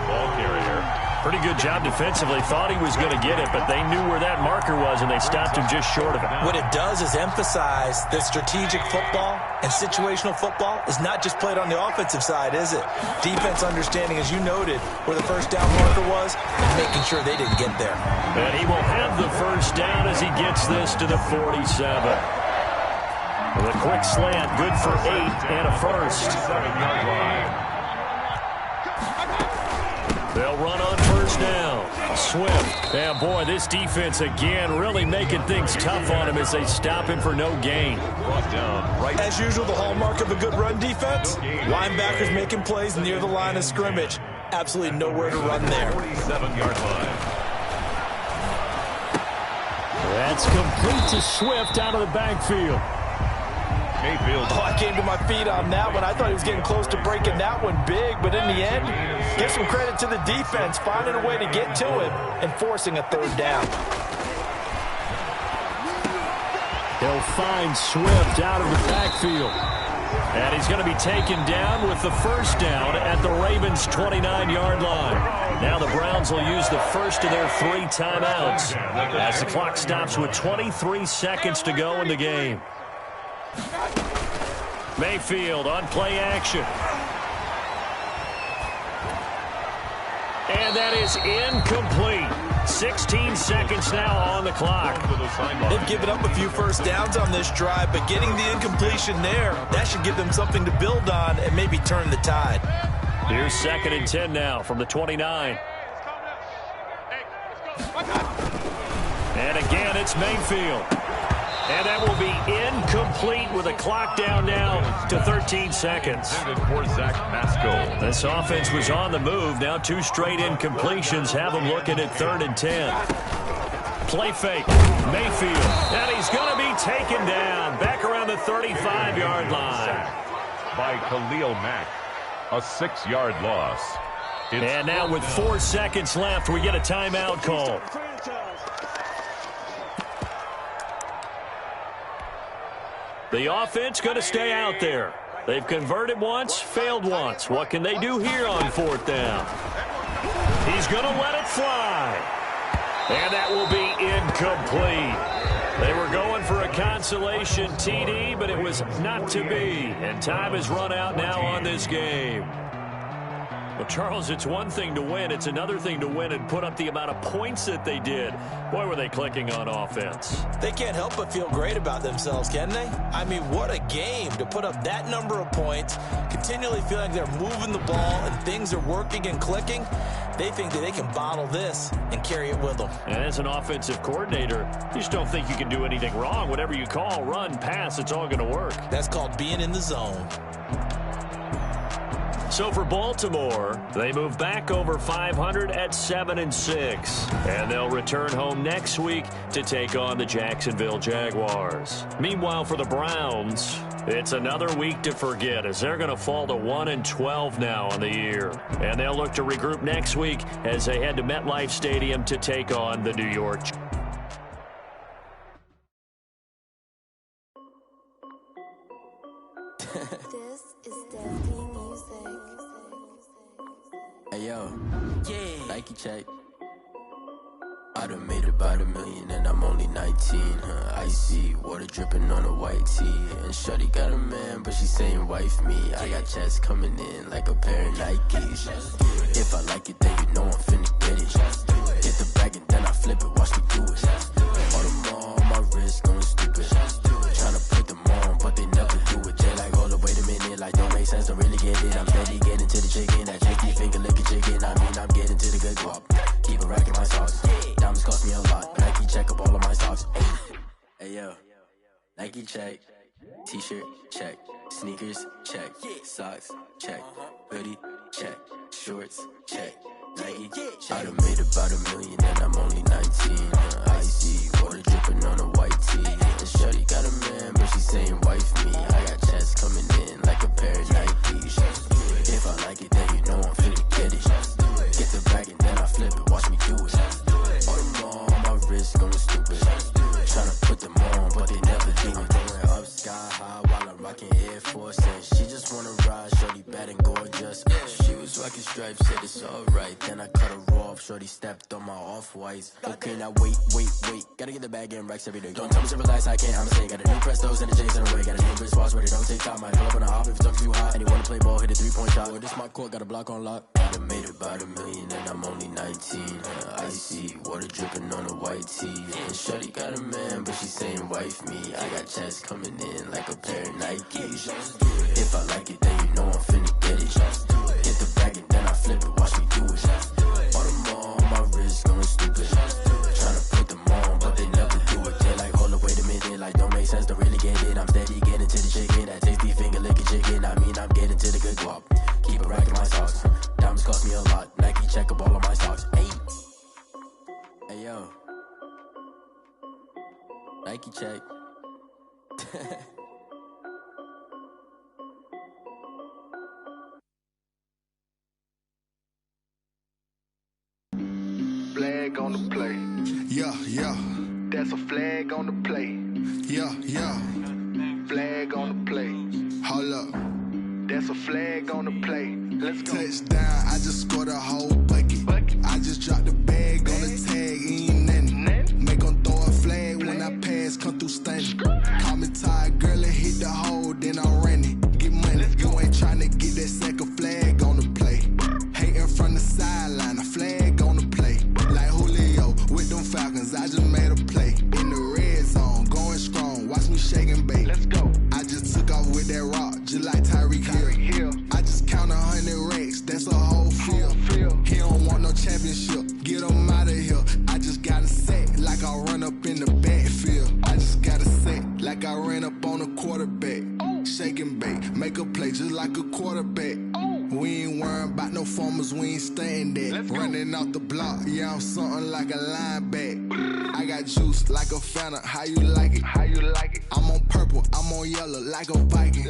Ball carrier. Pretty good job defensively. Thought he was going to get it, but they knew where that marker was, and they stopped him just short of it. What it does is emphasize that strategic football and situational football is not just played on the offensive side, is it? Defense understanding, as you noted, where the first down marker was, and making sure they didn't get there. And he will have the first down as he gets this to the 47. With a quick slant, good for 8 and a first. 7-yard line. They'll run on first down. Swift. And boy, this defense again really making things tough on him as they stop him for no gain. Brought down right. As usual, the hallmark of a good run defense, linebackers making plays near the line of scrimmage. Absolutely nowhere to run there. 47-yard line. That's complete to Swift out of the backfield. Mayfield. Oh, I came to my feet on that one. I thought he was getting close to breaking that one big, but in the end, give some credit to the defense, finding a way to get to him and forcing a 3rd down. They'll find Swift out of the backfield. And he's going to be taken down with the first down at the Ravens' 29-yard line. Now the Browns will use the first of their 3 timeouts as the clock stops with 23 seconds to go in the game. Mayfield on play action. And that is incomplete. 16 seconds now on the clock. They've given up a few first downs on this drive, but getting the incompletion there, that should give them something to build on and maybe turn the tide. Here's 2nd and 10 now from the 29. And again, it's Mayfield. And that will be incomplete with a clock down now to 13 seconds. For Zach Pascal. This offense was on the move. Now 2 straight incompletions have them looking at 3rd and 10. Play fake. Mayfield. And he's going to be taken down back around the 35-yard line. By Khalil Mack. A 6-yard loss. And now with 4 seconds left, we get a timeout call. The offense going to stay out there. They've converted once, failed once. What can they do here on 4th down? He's going to let it fly. And that will be incomplete. They were going for a consolation TD, but it was not to be. And time has run out now on this game. Well, Charles, it's one thing to win. It's another thing to win and put up the amount of points that they did. Boy, were they clicking on offense. They can't help but feel great about themselves, can they? I mean, what a game to put up that number of points, continually feeling they're moving the ball and things are working and clicking. They think that they can bottle this and carry it with them. And as an offensive coordinator, you just don't think you can do anything wrong. Whatever you call, run, pass, it's all going to work. That's called being in the zone. So for Baltimore, they move back over 500 at 7-6. And they'll return home next week to take on the Jacksonville Jaguars. Meanwhile, for the Browns, it's another week to forget as they're going to fall to 1-12 now on the year. And they'll look to regroup next week as they head to MetLife Stadium to take on the New York Giants. Hey yo, yeah. Nike check. I done made about $1 million and I'm only 19, Icy, water dripping on a white tee. And shorty got a man, but she saying wife me. I got checks coming in like a pair of Nikes. If I like it, then you know I'm finna get it. Get the bag and then I flip it, watch me do it. All them on my wrist going stupid. Tryna put them on, but they never Nike check, t-shirt check, sneakers check, socks check, hoodie check, shorts check, Nike check. I done made about $1 million and I'm only 19. Icy water dripping on a white tee. And shorty got a man, but she saying wife me. I got checks coming in like a pair of Nikes. If I like it, then you know I'm finna get it. Get the bag and then I flip it. Watch me do it. All them on my wrist going stupid. Tryna put them on, but they never do it. Going up sky high while I'm rocking Air Force. And she just wanna ride, shorty bad and gorgeous. She was rocking stripes, said it's alright. Then I cut her off, shorty stepped on my off-whites. Okay, now wait. Gotta get the bag and racks every day. Don't tell me to relax, I can't, I'ma say. Got a new Prestos and the J's in the way. Got a new British watch, but it don't take time. Might pull up on a hop if it's up too hot. And you wanna play ball, hit a 3-point shot. Or this my court, got a block on lock. I done made about $1 million and I'm only 19. Icy water dripping on a white tee. And shorty got a man, but she saying wife me. I got checks coming in like a pair of Nikes. If I like it, then you know I'm finna get it. Get the bag and then I flip it, watch me do it. All them on my wrist going stupid. Tryna put them on, but they never do it. They like, hold up, wait a minute, like don't make sense, don't really get it. I'm steady getting to the chicken, that tasty finger licking chicken. I mean, I'm getting to the good guap. Keep a rack in my socks. Diamonds cost me a lot. Nike check up all of my socks. Hey yo, Nike check. Flag on the play. Yeah. That's a flag on the play. Yeah. Flag on the play. Hold up. That's a flag on the play. Let's go. Touchdown, I just scored a whole bucket. I just dropped the bag on the tag, ain't nothing. Make them throw a flag when I pass, come through stunning. Call me tired, girl, and hit the hole, then I'm running. Get money, you ain't tryna get that second flag on the play. Hating from the sideline, a flag on the play. Like Julio with them Falcons, I just made a play. In the red zone, going strong, watch me shake and bake. Let's go. I just took off with that rock, just like Tyreek Hill. I just count 100 racks, that's a whole field. He don't want no championship, get him out of here. I just got a set, like I run up in the backfield. I just got a set, like I ran up on a quarterback. Shake and bake, make a play just like a quarterback. We ain't worrying about no formers, we ain't staying there. Running out the block, yeah, I'm something like a lineback. I got juice like a Fanta, how you like it? I'm on purple, I'm on yellow, like a Viking.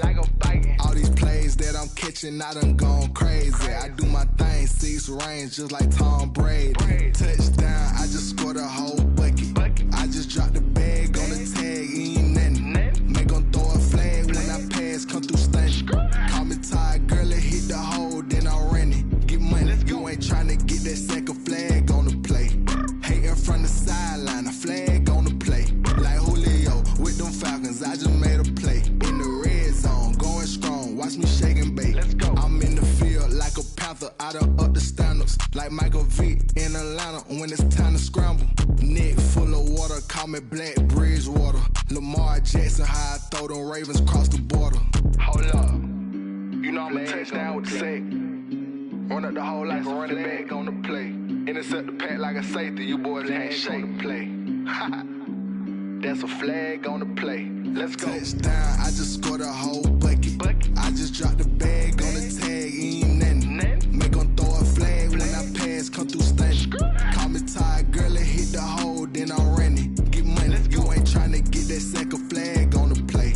All these plays that I'm catching, I done gone crazy. I do my thing, 6 range, just like Tom Brady. Touchdown, I just scored a whole bucket. I just dropped the bag on the tag, ain't nothing. Make them throw a flag when I pass, come through stunning. Call me tired, girl, and hit the hole, then I'm running. Get money, you ain't tryna get that second flag on the play. Hating from the sideline, a flag on the play. Like Julio with them Falcons, I just made a play. In the red zone, going strong, watch me shake and bake. I'm in the field like a Panther, I done up the standards. Like Michael Vick in Atlanta when it's time to scramble. Neck full of water, call me Black Bridgewater. Lamar Jackson, how I throw them Ravens cross the border. Hold up. You know I'm a touchdown with the sack. Run up the hole like a running back on the play. Intercept the pack like a safety. You boys ain't shake the play. That's a flag on the play. Let's go. Touchdown, I just scored a whole bucket. I just dropped the bag on the tag, ain't nothing. Make them throw a flag when I pass, come through stunning. Call me tired, girl, and hit the hole, then I'm running. Get money, you ain't tryna get that second flag on the play.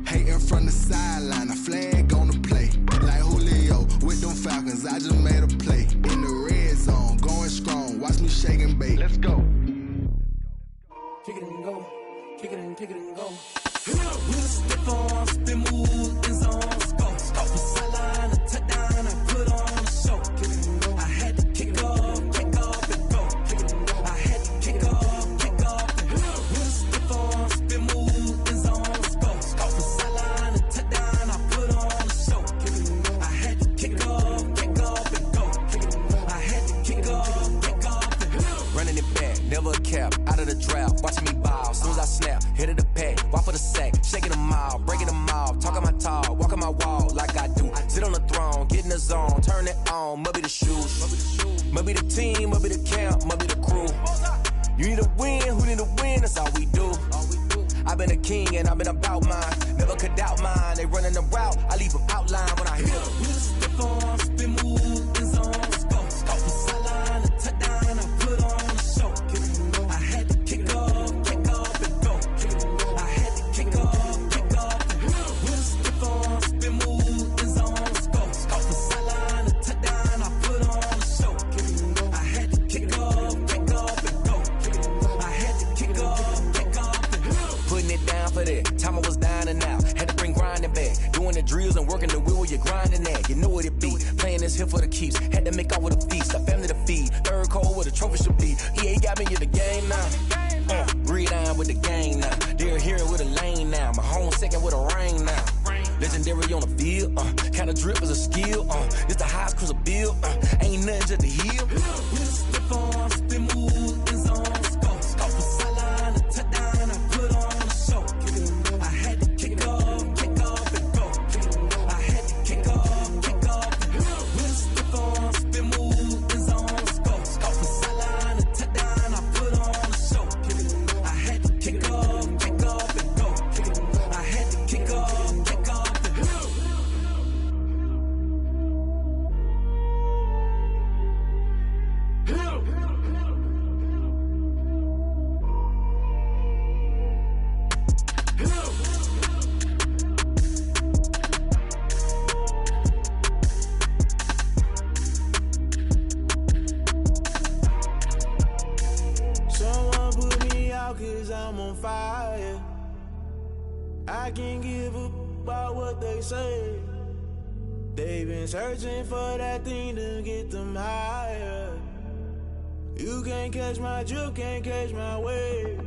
Hating from the sideline, a flag on the play. Like Julio with them Falcons, I just made a play. In the red zone, going strong, watch me shake and bake. Let's go. Kick it and go. Kick it and go. With a stiff on, spin move, in zone, go. From sideline to touchdown, I put on a show. I had to kick off and go. I had to kick off and go. With a stiff on, spin move, in zone, go. From sideline to touchdown, I put on a show. I had to kick off and go. I had to kick off and go. Running it back, never a cap, out of the draft, watching me ball. Soon as I snap, hit of the pack, walk for the sack, shaking them out, breaking them out, talking my talk, walking my wall like I do. Sit on the throne, get in the zone, turn it on, maybe the shoes, maybe the team, maybe the camp, maybe the crew. You need a win, who need a win, that's all we do. I've been a king and I've been about mine. Never could doubt mine. They running the route, I leave them outline when I hit them. With a stiff on, spin move, in zone, let's go. From sideline to touchdown, I put on a show. I had to kick off and go. I had to kick off and go. With a stiff on, spin move, in zone, let's go. From sideline to touchdown, I put on a show. I had to kick off and go. I had to kick off and go. Putting it down for that. Time I was down and out. Had to bring grinding back. Doing the drills and working the wheel where you're grinding at. You know what it be. Playing this here for the keeps. Had to make off with a feast. A family to feed. Third cold where the trophy should be. EA got me in the game now. Breathe down with the gang now. They're here with a lane now. My home second with a rain now. Legendary on the field. Kinda drip is a skill. It's the highest cruiser bill. Ain't nothing just to heal. With a stiff on, spin move, in zone, let's go. From sideline to touchdown, I put on a show. I had to kick off and go. I had to kick off and go. With a stiff on, spin move, in zone, let's go. From sideline to touchdown, I put on a show. I had to kick off and go. I had to kick off and go. Someone put me out 'cause I'm on fire. I can't give a about what they say. They've been searching for that thing to get them higher. You can't catch my drift, can't catch my wave.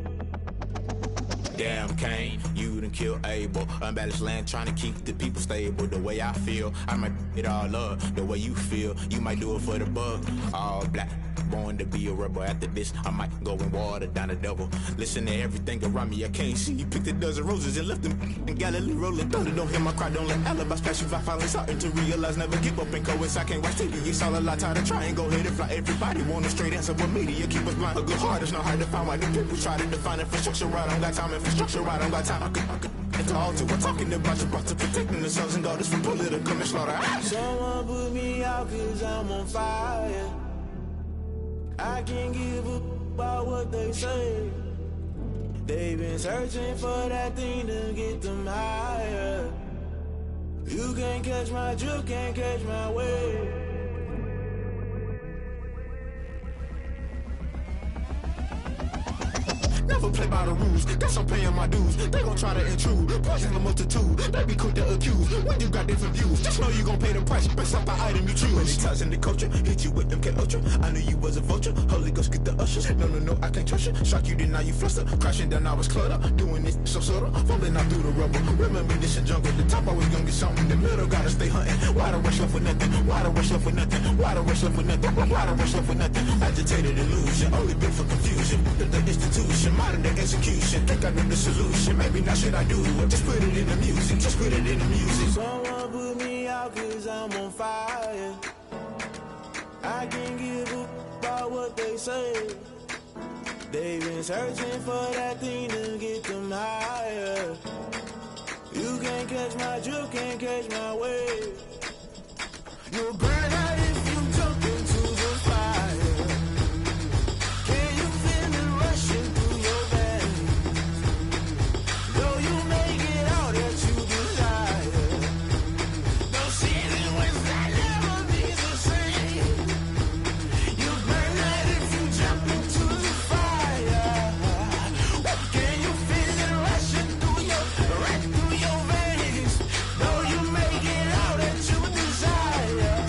Damn, Kane, you done killed Abel. Unbalanced land, trying to keep the people stable. The way I feel, I might it all up. The way you feel, you might do it for the buck. All black, born to be a rebel. After this, I might go and water down the devil. Listen to everything around me, I can't see. You picked a dozen roses and left them in Galilee rolling thunder. Don't hear my cry, don't let alibis pass you. I finally starting to realize, never give up and coincide. Can't watch TV, it's all a lot. Time to try and go ahead and fly. Everybody want a straight answer, but media keep us blind. A good heart is not hard to find. Why the people try to define infrastructure right? I don't got time, infrastructure right, I don't got time. I could into all to. We're talking about you, brought to protecting the sons and daughters from political and slaughter. Someone put me out 'cause I'm on fire. I can't give a about what they say. They've been searching for that thing to get them higher. You can't catch my drift, can't catch my wave. Never play by the rules, guess I'm paying my dues. They gon' try to intrude, poison the multitude. They be quick to accuse, when you got different views. Just know you gon' pay the price, based off the item you choose. Many times in the culture, hit you with them K-Ultra. I knew you was a vulture, Holy Ghost get the ushers. No, I can't trust you. Shock you, then now you fluster. Crashing down, I was cluttered. Doing this so subtle, fumbling out through the rubble. Remember this in jungle, the top always gonna get something. The middle gotta stay hunting. Why the rush left with nothing? Why the rush left with nothing? Why the rush left with nothing? Why the rush left with nothing? Agitated illusion, only built for confusion. The institution, modern day execution. Think I know the solution, maybe not should I do it. Just put it in the music, just put it in the music. Someone put me out 'cause I'm on fire. I can't give a about what they say. They've been searching for that thing to get them higher. You can't catch my drift, can't catch my wave. You'll burn out if you jump into the fire. Can you feel it rushing through your veins? Though you may get all that you desire, no city was that never be the same. You burn out if you jump into the fire. Can you feel it rushing through your veins? Though you may get all that you desire.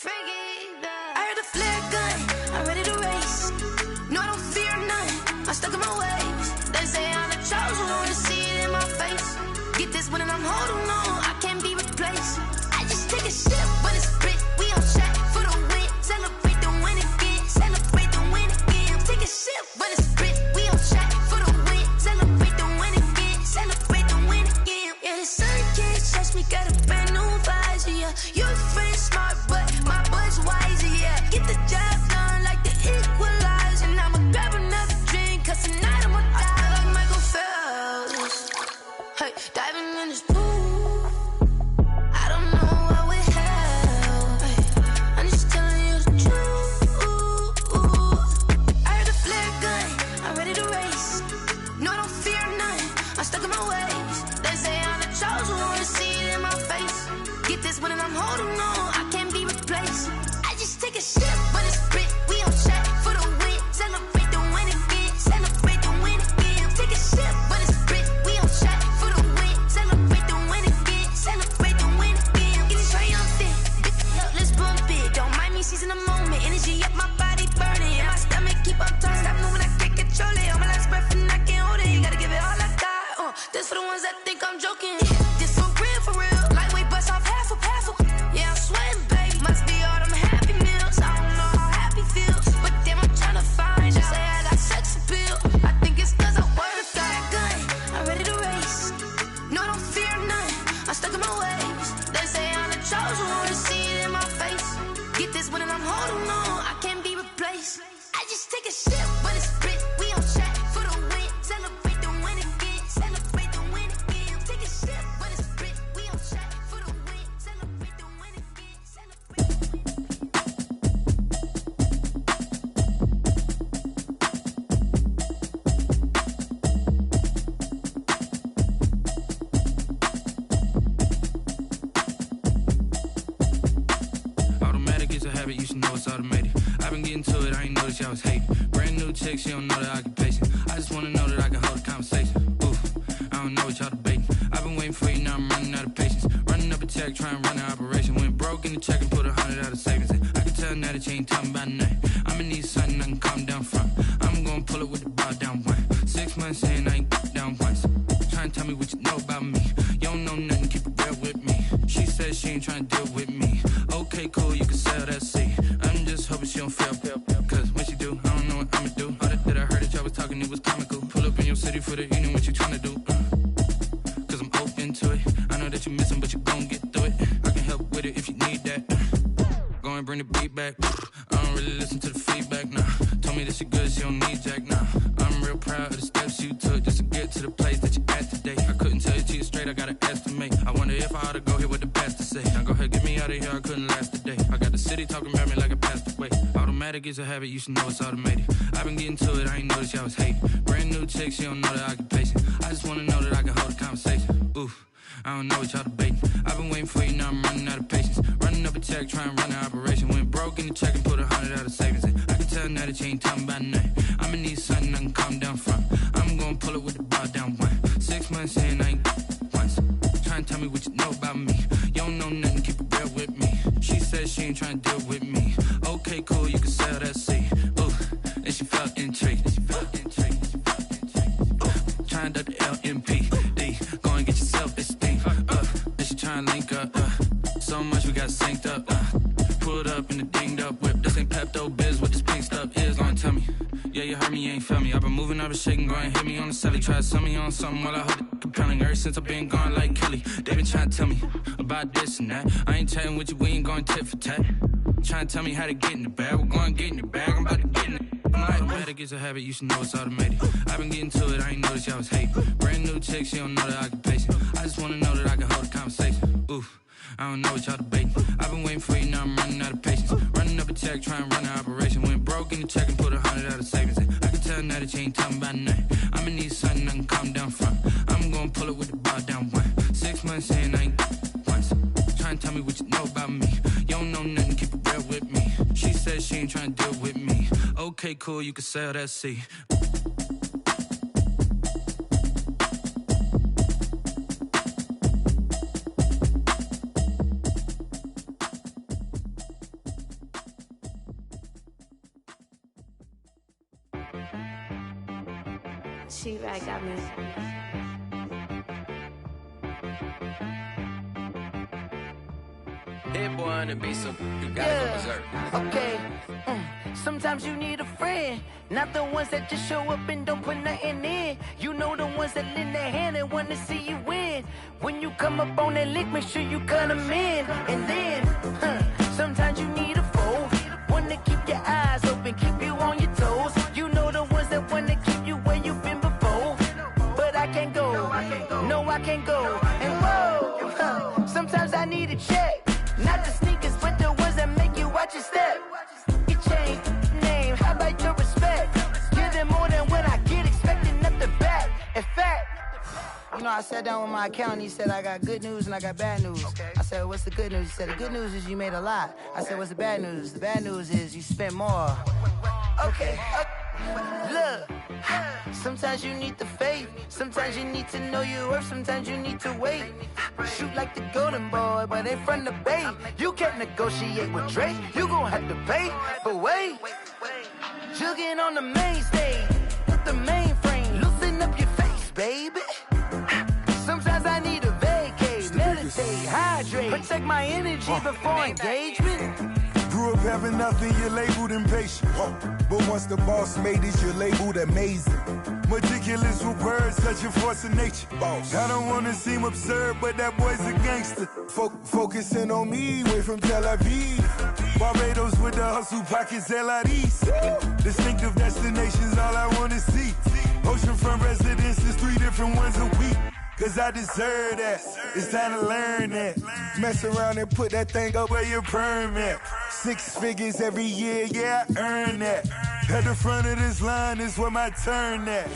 I heard the flare gun, I'm ready to race. No, I don't fear none, I'm stuck in my ways. They say I'm the chosen one, to see it in my face. Get this one and I'm holding on, I can't be replaced. I just take a sip when it's split, we on track for the win. Celebrate the win again, celebrate the win again. Take a sip when it's split, we on track for the win. Celebrate the win again, celebrate the win again. Yeah, the sun can't touch me, got a brand new visor, yeah. Your friend smart, but my boy's wiser, yeah. Get the job done like the equalizer. And I'ma grab another drink, cause tonight I'ma die like Michael Phelps. Hey, diving in this pool, I don't know what we have. Hey, I'm just telling you the truth. I heard the flare gun, I'm ready to race. No, I don't fear none, I'm stuck in my ways. They say I'm the chosen one, to see it in my face. Get this one and I'm holding on, I can't be replaced. I just take a sip when it's split, we on track for the win. Celebrate the win again, celebrate the win again. Take a sip when it's split, we on track for the win. Celebrate the win again, celebrate the win again. Get it triumphant, let's bump it. Don't mind me seizing the moment, energy up my body burning. And my stomach keep on turning, stop moving, I can't control it. On my last breath and I can't hold it, you gotta give it all I got. This for the ones that think I'm joking. This for real, lightweight bust off half a. Yeah, I'm sweating, baby. Must be all them happy meals. I don't know how happy feels, but damn, I'm trying to find out. Say I got sex appeal. I think it's cause I wear a fat gun. I'm ready to race. No, I don't fear none, I'm stuck in my ways. They say I'm the chosen one, to see it in my face. Get this one and I'm holding on, I can't be replaced. I just take a sip when it's split, we on track for the win. Celebrate the win again, celebrate the win again. Take a sip when it's split, we on track for the win. Celebrate the win again, celebrate. Automatic is a habit, you should know it's automated. I've been getting to it, I ain't noticed y'all was hating. Brand new chick, she don't know the occupation. I just wanna know that I can hold a conversation. Oof, I don't know what y'all debating. I've been waiting for you, now I'm running out of patience. Running up a check, trying to run an operation. Went broke in the check and put 100 out of savings in. I can tell now that you ain't talking about nothing. I'ma need something I can calm down from. I'm gonna pull it with the bar down one. 6 months in, I ain't down once. Trying to tell me what you know about me. You don't know nothing, keep it real with me. She said she ain't trying to deal with me. Okay, cool, you can sell that seat. I'm just hoping she don't fail. Cause when she do, I don't know what I'ma do. All that I heard that y'all was talking, it was comical. Pull up in your city for the evening, what you trying to do? Cause I'm open to it. I know that you missing, but you gon' get through it. I can help with it if you need that. Go and bring the beat back. I don't really listen to the feedback, nah. Told me that she good, she don't need jack, nah. I'm real proud of the steps you took just to get to the place that you at today. I couldn't tell you to you straight, I gotta estimate. I wonder if I ought to go here with the best to say. Now go ahead, get me out of here, I couldn't last a day. I got the city talking about me like I passed away. Automatic is a habit, you should know it's automated. I've been getting to it, I ain't noticed y'all was hating. Brand new chick, she don't know the occupation. I just wanna know that I can hold a conversation. Oof, I don't know what y'all debating. I've been waiting for you, now I'm running out of patience. Running up a check, trying to run an operation. Went broke in the check and put 100 out of savings in. I can tell now that you ain't talking about nothing. I'ma need something I can calm down from. I'm gonna pull it with the bar down one. 6 months in, I ain't once. Trying to tell me what you know about me. You don't know nothing, keep it real with me. She said she ain't trying to deal with me. Okay, cool, you can sell that seat. Ooh, and she felt intrigued. Trying to the LMPD. Go and get your self-esteem. And she trying to link up. So much we got synced up. Pulled up in the dinged up whip. This ain't Pepto-Biz, what this pink stuff is. Go and tell me. Yeah, you heard me, you ain't felt me. I've been moving, I've been shaking, go and hit me on the celly. Try to sell me on something while I hold it compelling. Ever since I've been gone like Kelly, they been trying to tell me about this and that. I ain't chatting with you, we ain't going tit for tat. Trying to tell me how to get in the bag. We're going to get in the bag, I'm about to get in it. I'm like, automatic is a habit, you should know it's automated. I've been getting to it, I ain't noticed y'all was hating. Brand new chick, she don't know the occupation. I just wanna know that I can hold a conversation. Oof, I don't know what y'all debating. I've been waiting for you, now I'm running out of patience. Running up a check, trying to run an operation. Went broke in the check and put 100 out of savings in. I can tell now that you ain't talking about nothing. I'ma need something I can calm down from. I'm gonna pull it with the bar down one. 6 months in, I ain't once. Trying to tell me what you know about me. You don't know nothing, keep it real with me. She said she ain't trying to deal with me. Okay, cool, you can sell that seat. She-Rag got me. Hit boy on the beat, so you gotta go berserk. Okay. Sometimes you need a friend, not the ones that just show up and don't put nothing in. You know the ones that lend their hand and want to see you win. When you come up on that lick, make sure you cut them in. And then, sometimes you need a foe, one to keep your eyes open, keep you on your toes. You know the ones that want to keep you where you've been before. But I can't go, no I can't go. And whoa, sometimes I need a check. Not the sneakers, but the ones that make you watch your step. Your chain, name, how about your respect? Give them more than what I get, expecting nothing back. In fact, you know, I sat down with my accountant, he said, I got good news and I got bad news. I said, what's the good news? He said, the good news is you made a lot. I said, what's the bad news? The bad news is you spent more. Okay. Look, sometimes you need the faith, sometimes you need to know your worth, sometimes you need to wait. Shoot like the golden boy, but in front of the bay. You can't negotiate with Drake, you gon' have to pay. But wait, jugging on the main stage with the mainframe, loosen up your face, baby. Sometimes I need a vacate, meditate, hydrate, protect my energy before engagement. Grew up having nothing, you're labeled impatient. But once the boss made it, you're labeled amazing. Meticulous with words, such a force of nature. I don't wanna seem absurd, but that boy's a gangster. Focusing on me, way from Tel Aviv. Barbados with the hustle pockets, LIDs. Distinctive destinations, all I wanna see. Oceanfront residences, 3 different ones a week. Cause I deserve that, it's time to learn that. Mess around and put that thing up where your perm at. 6 figures every year, yeah, I earn that. At the front of this line is where my turn at.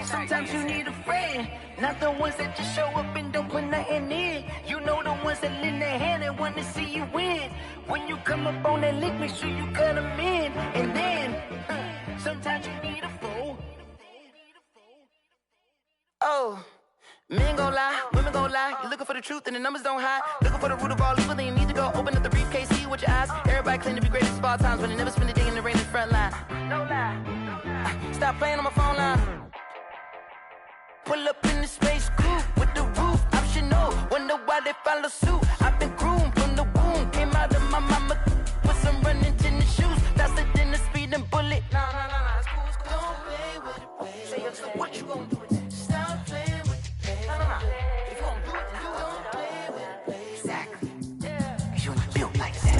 Sometimes you need a friend, not the ones that just show up and don't put nothing in. You know the ones that lend their hand and want to see you win. When you come up on that lick, make sure you cut them in. And then, sometimes you need a fool. Oh. Men gon' lie, women gon' lie. You're looking for the truth and the numbers don't hide. Looking for the root of all evil, then you need to go open up the briefcase, see with your eyes. Everybody claim to be greatest of all times, but they never spend a day in the rain in the front line. No lie. Stop playing on my phone line. Pull up in the space coupe with the roof optional. Wonder why they follow suit. I've been groomed from the womb. Came out of my mama with some running tennis shoes. Faster than the speeding bullet. Nah, it's cool, it's cool. Don't play with it, baby. Say, what you gon' do with it? Stop playing with it. If you don't do it, then you don't play with it, baby. Exactly. Cause you ain't built like that.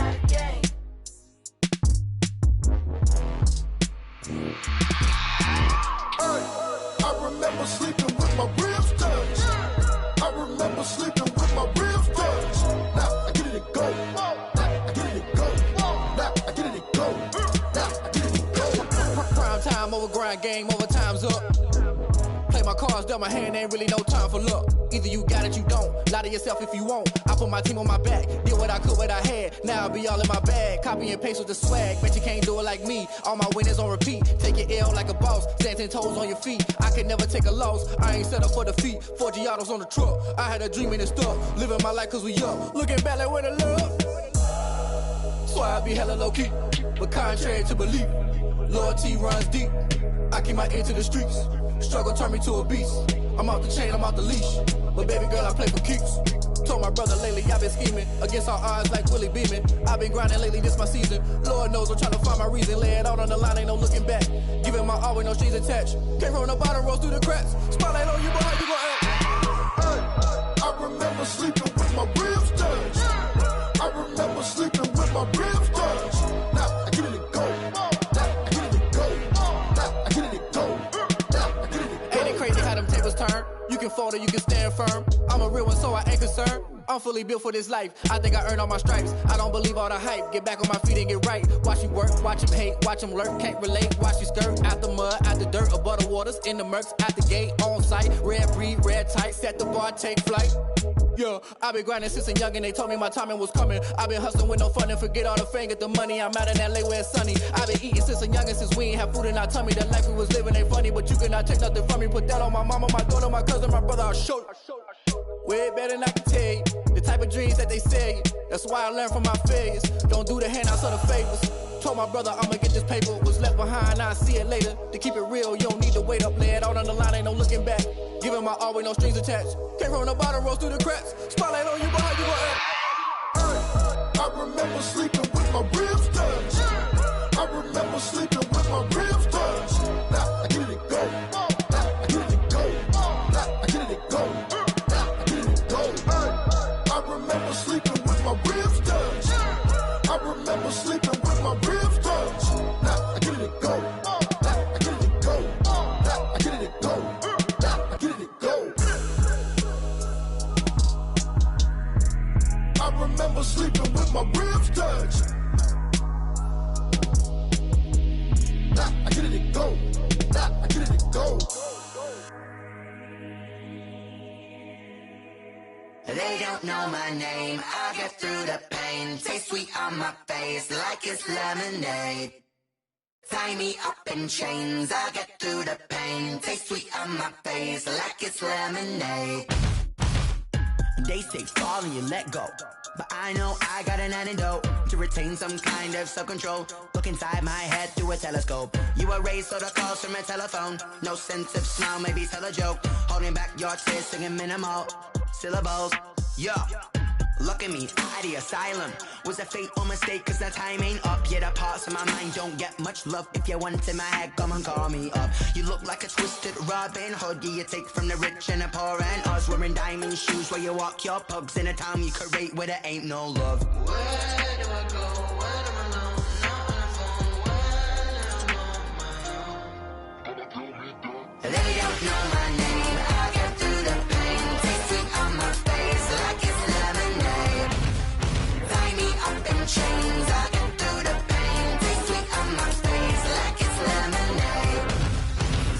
I remember sleeping with my ribs touched. I remember sleeping with my ribs touched. Now I get it and go. Now I get it and go. Now I get it and go. Now I get it and go. Prime time over grind game, over time's up. Play my cards, dealt my hand, ain't really no time for luck. Either you got it, you don't. Lie to yourself if you won't. I put my team on my back, did what I could, what I had. Now I'll be all in my bag. Copy and paste with the swag. Bet you can't do it like me. All my winners on repeat. Take your L like a boss. Stand 10 toes on your feet. I can never take a loss. I ain't set up for defeat. 4 Giottos on the truck. I had a dream and it's stuck. Living my life cause we up. Looking back like where the love. So I be hella low key. But contrary to belief, loyalty runs deep. I keep my ear to the streets. Struggle turned me to a beast. I'm out the chain, I'm out the leash. But baby girl, I play for keeps. Told my brother lately, I've been scheming against all odds like Willie Beeman. I've been grinding lately, this my season. Lord knows I'm trying to find my reason. Lay it out on the line, ain't no looking back. Giving my all with no strings attached. Came from the bottom, rose through the cracks. Spotlight on you, boy, how you gon' act? I remember sleeping with my ribs touched. I remember sleeping with my ribs touched. Now I get it and go. Now I get it and go. Now I get it and go. Now I get it and go. Ain't it crazy how them tables turn? You can fold or you can stand firm. I'm a real one, so I ain't concerned. I'm fully built for this life. I think I earned all my stripes. I don't believe all the hype. Get back on my feet and get right. Watch you work, watch him hate, watch him lurk. Can't relate, watch you skirt. Out the mud, out the dirt, above the waters, in the murks, out the gate, on site. Red breed, red tight, set the bar, take flight. Yeah, I been grinding since a young and they told me my timing was coming. I been hustling with no fun and forget all the fame, get the money. I'm out in LA where it's sunny. I been eating since a young and since we ain't have food in our tummy. The life we was living ain't funny, but you cannot take nothing from me. Put that on my mama, my daughter, my cousin, my brother, I'll show you. Way better than I can tell you. The type type of dreams that they sell you. That's why I learned from my failures. Don't do the handouts or the favors. Told my brother I'ma get this paper. Was left behind, I'll see it later. To keep it real, you don't need to wait up. Lay it out on the line, ain't no looking back. Giving my all with no strings attached. Came from the bottom, rose through the cracks. Spotlight on you, boy, how you gon' act? I remember sleeping with my ribs touched. I remember sleeping with my ribs touched. Now I get it go. Now I get it go. Now I get it go. Now I get it go. I remember sleeping with my ribs touched. I remember sleeping with my ribs touched. Now I get it go. Now I get it go. Now I get it go. Now I get it go. I remember sleeping with my ribs touched. Now I get it go. Now I get it go. They don't know my name, I get through the pain. Taste sweet on my face like it's lemonade. Tie me up in chains, I get through the pain. Taste sweet on my face like it's lemonade. They say fall and you let go, but I know I got an antidote to retain some kind of self-control. Look inside my head through a telescope. You erase all the calls from a telephone. No sense of smile, maybe tell a joke. Holding back your tears, singing minimal syllables. Yeah, look at me, out of the asylum. Was a fate or mistake, cause the time ain't up. Yet the parts of my mind don't get much love. If you want in my head, come and call me up. You look like a twisted Robin Hood. You take from the rich and the poor and us. Wearing diamond shoes where you walk your pugs. In a town you create where there ain't no love. Where do I go? When I'm alone? Not when I'm on my own. They don't know my name, I get through the pain. Taste sweet on my face like it's lemonade. Tie me up in chains, I get through the pain. Taste sweet on my face like it's lemonade.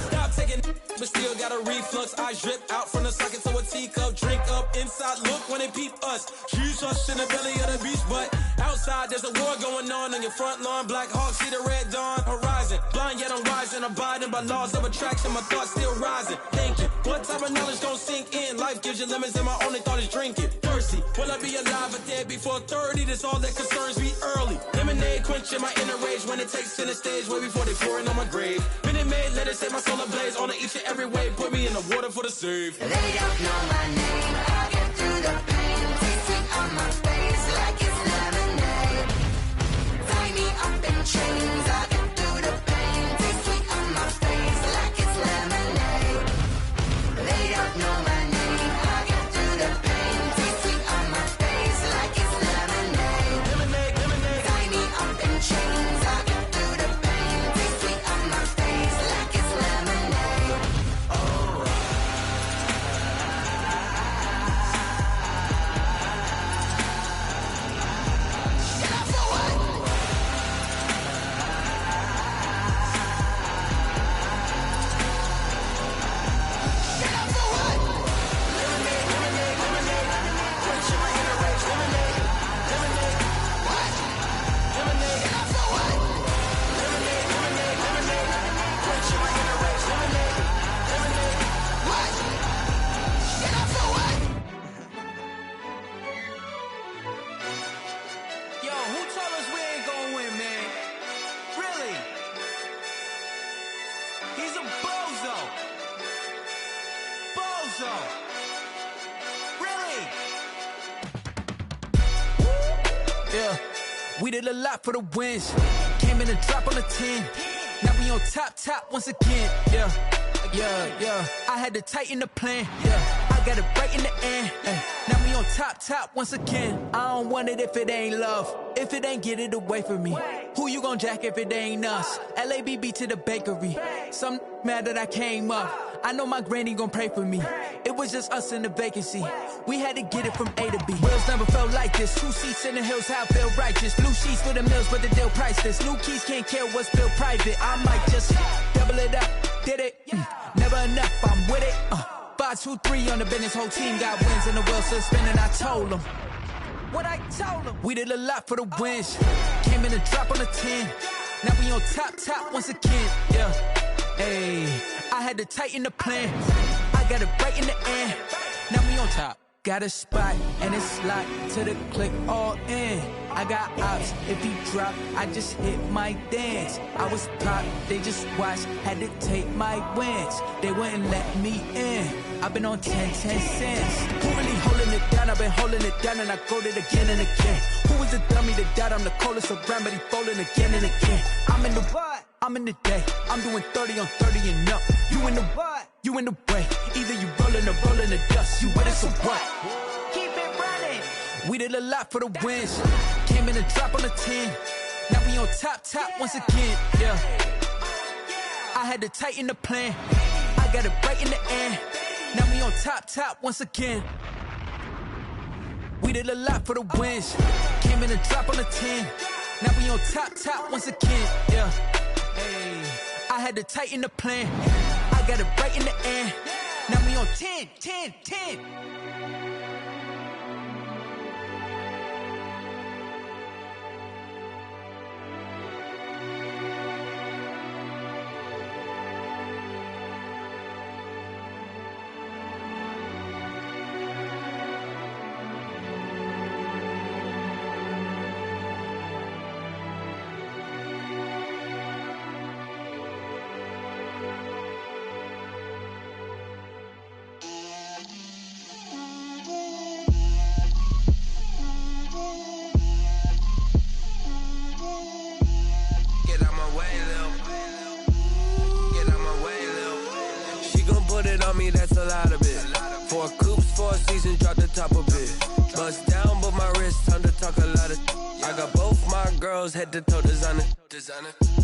Stop taking but still got a reflux. Eyes drip out from the socket to a teacup. Drink up inside, look when they peep us. Choose us in the belly of the beach, but outside there's a war going on your front lawn. Black Hawk, see the red dawn horizon. Blind yet I'm rising, abiding by laws of attraction. My thoughts still rising, thinking what type of knowledge gon' sink in? Life gives you lemons and my only thought is drinking. Thirsty, will I be alive or dead before 30? That's all that concerns me early. Lemonade quenching my inner rage when it takes center stage way before they pour it on my grave. Minute Maid, let it set my soul ablaze on each and every way. Put me in the water for the save. They don't know my name, I get through the pain. Taste sweet on my face like it's lemonade. Tie me up in chains, I get through the pain. Taste sweet on my face like it's lemonade. They don't know my name, I get through the pain. Taste sweet on my face like it's lemonade. Lemonade, lemonade. Tie me up in chains, I get through the pain. Taste sweet on my face like it's lemonade. Oh. Yo, who told us we ain't gonna win, man? Really? He's a bozo. Bozo. Really? Yeah, we did a lot for the wins. Came in a drop on the 10. Now we on top once again. Yeah. I had to tighten the plan. Yeah, I got it right in the end. Now we on top once again. I don't want it if it ain't love. If it ain't, get it away from me. Who you gon' jack if it ain't us? LABB to the bakery. Some mad that I came up. I know my granny gon' pray for me. It was just us in the vacancy. We had to get it from A to B. Wheels never felt like this. 2 seats in the hills, how I feel righteous. Blue sheets for the mills, but the deal priceless. New keys can't care what's built private. I might just double it up. Did it? Never enough, I'm with it. 5, 2, 3 on the business. Whole team got wins and the wheels still spinning. I told them what I told them. We did a lot for the wins. Came in a drop on the 10. Now we on top once again. Yeah. Hey, I had to tighten the plan. I got it right in the end. Now we on top. Got a spot and it's locked to the click all in. I got ops, if he drop, I just hit my dance. I was pop, they just watched, had to take my wins. They wouldn't let me in. I've been on 10 cents. Who really holding it down? I've been holding it down and I go it again and again. Who was the dummy that died? I'm the coldest around, but he folding again and again. I'm in the what? I'm in the day. I'm doing 30 on 30 and up. You in the what? You in the way. Either you rolling or rolling the dust. You with it, so what? Keep it running. We did a lot for the wins. Came in a drop on the 10. Now we on top once again. Yeah. I had to tighten the plan. I got it right in the end. Now we on top once again. We did a lot for the wins. Came in a drop on the 10. Now we on top once again. Yeah. Hey. I had to tighten the plan. I got it right in the end. Now we on 10. That's a lot of it. 4 coops, 4 seasons, drop the top a bit. Bust down, but my wrist, time to talk a lot of. I got both my girls head to toe designer.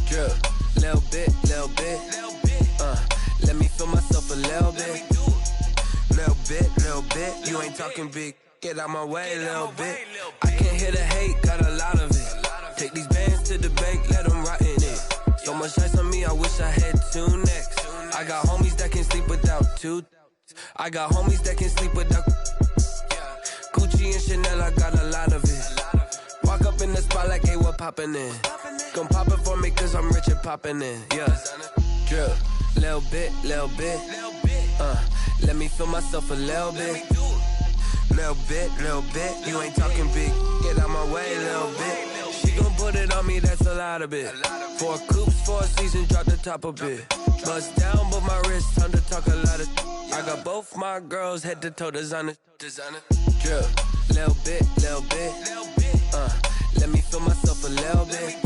Drip, little bit. Let me feel myself a little bit. Little bit. You ain't talking big. Get out my way, little bit. I can't hear the hate, got a lot of it. Take these bands to the bank, let them rot in it. So much ice on me, I wish I had 2 necks. I got homies that can sleep without 2. I got homies that can sleep without Gucci and Chanel, I got a lot of it. Walk up in the spot like, hey, what poppin' in? Gon' pop it for me cause I'm rich and poppin' in. Yeah, drip, little bit. Let me feel myself a little bit. Little bit. You ain't talking big. Get out my way, little bit. She gon' put it on me, that's a lot of it. 4 coops, 4 seasons, drop the top a bit. Bust down, but my wrist, time to talk a lot of. I got both my girls head to toe designer. Drip, little bit. Let me feel myself a little bit.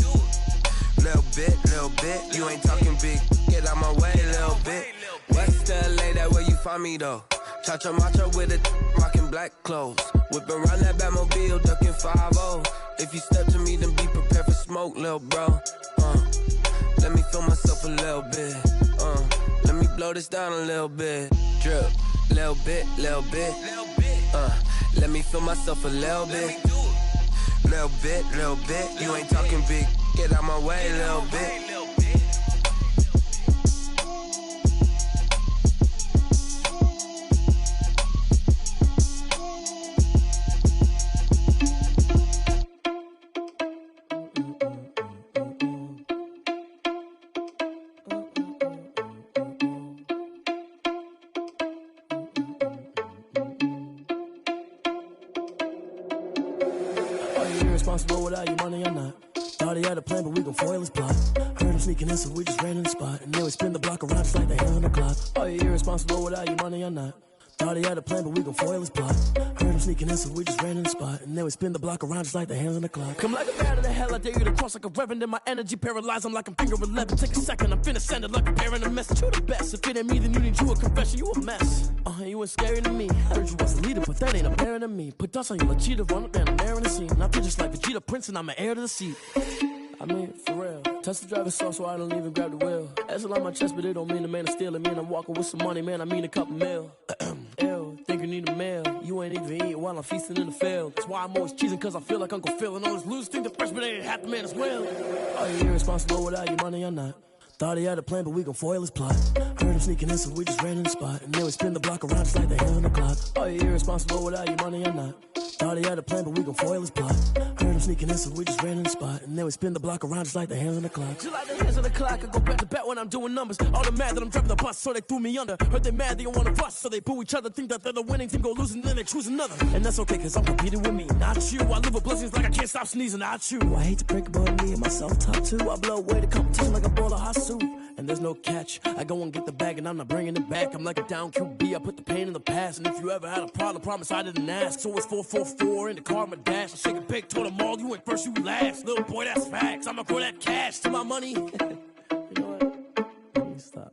Little bit. You ain't talking big. Get out my way, little bit. West LA, that where you find me though. Cha-cha matcha with a rockin' black clothes. Whip around that Batmobile, ducking 5-0. If you step to me, then be prepared for smoke, lil' bro. Let me feel myself a little bit. Let me blow this down a little bit. Drip, little bit. Let me feel myself a little bit. Little bit. You ain't talking big. Get out my way, little bit. Irresponsible without your money or not. Thought he had a plan, but we gon' foil his plot. Heard him sneaking in, so we just ran in the spot. And then we spin the block around just like the hell on the clock. Are you irresponsible without your money or not? Thought he had a plan, but we gon' foil his plot. Heard him sneaking in, so we just ran in the spot. And then we spin the block around just like the hands on the clock. Come like a bat of the hell, I dare you to cross like a reverend. And my energy paralyzed, I'm like I'm finger 11. Take a second, I'm finna send it like a bearing a message. You the best, if it ain't me, then you need you a confession. You a mess, you ain't scary to me. Heard you was a leader, but that ain't apparent to me. Put dust on you, like cheetah, run up there and air in the scene. I feel just like Vegeta Prince, and I'm an heir to the seat. I mean, for real. Touch the driver's sauce, so I don't even grab the wheel. That's on my chest, but it don't mean the man is stealing. Man, I'm walking with some money, man, I mean a couple mil. Ew, think you need a meal. You ain't even eating while I'm feasting in the field. That's why I'm always cheesing, cause I feel like Uncle Phil. And all those losers think the freshman ain't half the man as well. Are you irresponsible without your money or not? Thought he had a plan, but we gon' foil his plot. Heard him sneaking in, so we just ran in the spot. And then we spin the block around just like the hell on the clock. Are you irresponsible without your money or not? Thought he had a plan, but we gon' foil his plot. Heard him sneaking in, so we just ran in the spot. And then we spin the block around just like the hands on the clock. Just like the hands on the clock, I go back to back when I'm doing numbers. All the mad that I'm driving the bus, so they threw me under. Heard they mad, they don't wanna bust, so they boo each other. Think that they're the winning team, go losing, then they choose another. And that's okay, cause I'm competing with me, not you. I live with blessings like I can't stop sneezing, not you. I hate to break about me and myself top two. I blow away the competition like a bowl of hot soup. And there's no catch. I go and get the bag and I'm not bringing it back. I'm like a down QB, I put the pain in the past. And if you ever had a problem, promise I didn't ask. So it's 444 in the car, my dash. I shake a big, told them all, you went first, you last. Little boy, that's facts. I'ma throw that cash to my money. You know what? Let me stop.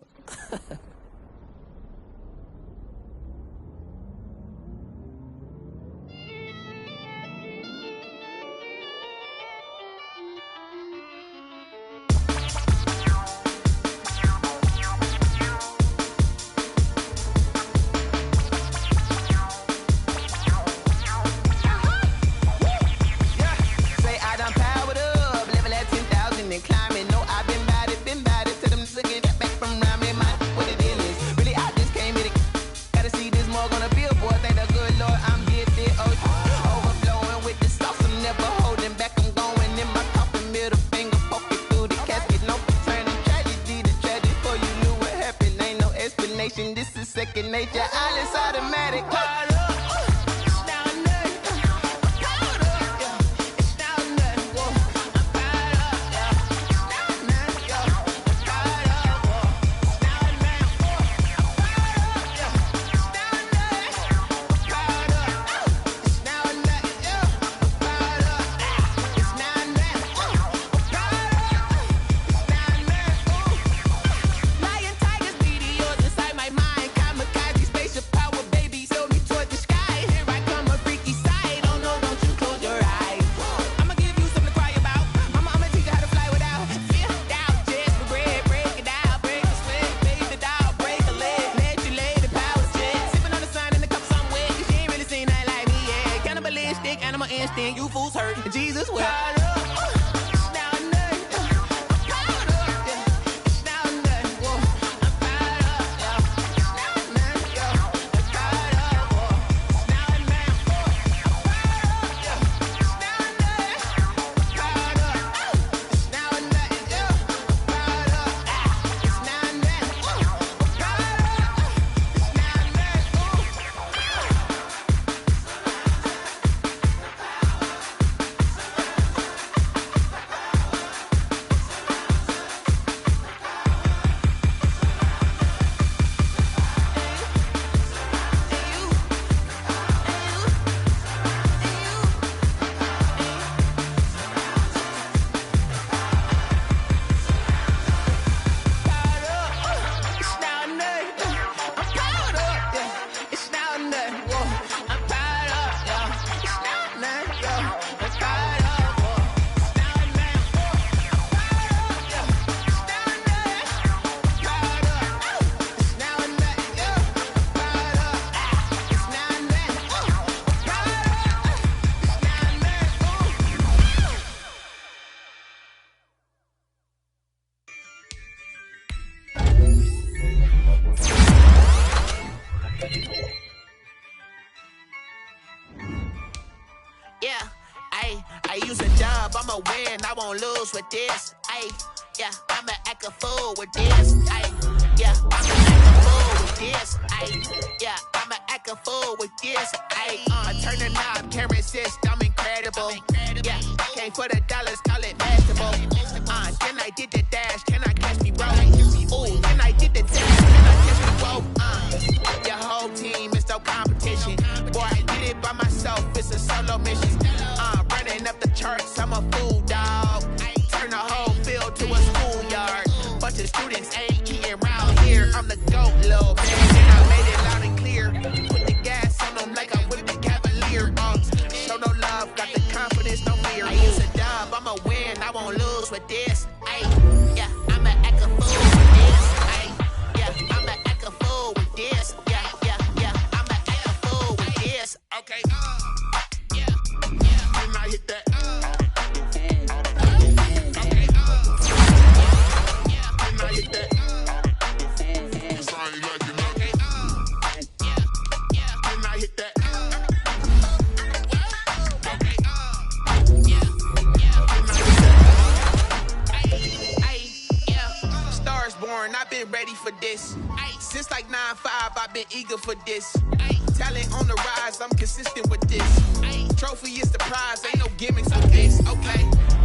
This is second nature, all is automatic. You fools hurt. Jesus will. I won't lose with this. Yeah, I'ma act a fool with this. Yeah, I'ma act a fool with this. Yeah, I'ma act a fool with this. I turn the knob, camera assist, I'm incredible. Yeah, came for the dollars, call it vegetable. Then I did the dash, can I catch me, bro? Ooh, then I did the dash, can I catch me, bro? Your whole team is no competition. Boy, I did it by myself, it's a solo mission. Running up the charts, I'm a fool, dog. Turn the whole field to a schoolyard. Bunch of students ain't eating around here. I'm the GOAT, little man, and I made it loud and clear. Put the gas on them like I'm with the Cavalier. Show no love, got the confidence, no fear. I use a dub, I'ma win, I won't lose with this. Yeah, I'ma act a fool with this. Yeah, I'ma act a fool with this. Yeah, I'ma act a fool with this. Okay, and I hit that. And I hit that. Sorry, like you know. foreign, I've been ready for this. Since like 9-5, I've been eager for this. Talent on the rise, I'm consistent with this. Trophy is the prize, ain't no gimmicks with this. Okay,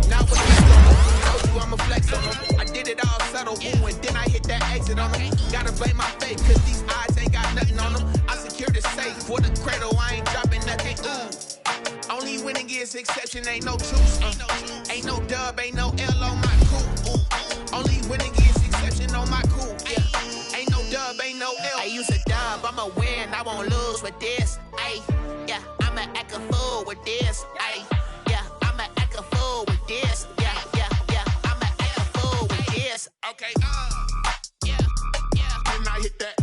now what's next on them? Told you I'ma flex on them. I did it all subtle, ooh, and then I hit that exit on them. Gotta blame my faith, cause these odds ain't got nothing on them. I secure the safe for the cradle, I ain't dropping nothing, ooh. Only winning is exception, ain't no truce. Ain't no dub, ain't no L on my crew. Only winning is exception on my crew. Yeah, ain't no dub, ain't no L. I use a dub, I'ma win, I won't lose with this. Ay, yeah, I'ma act a fool with this. Ay, yeah, I'ma act a fool with this. Yeah, yeah, yeah, I'ma act a fool with this. Okay, yeah, yeah, then I hit that.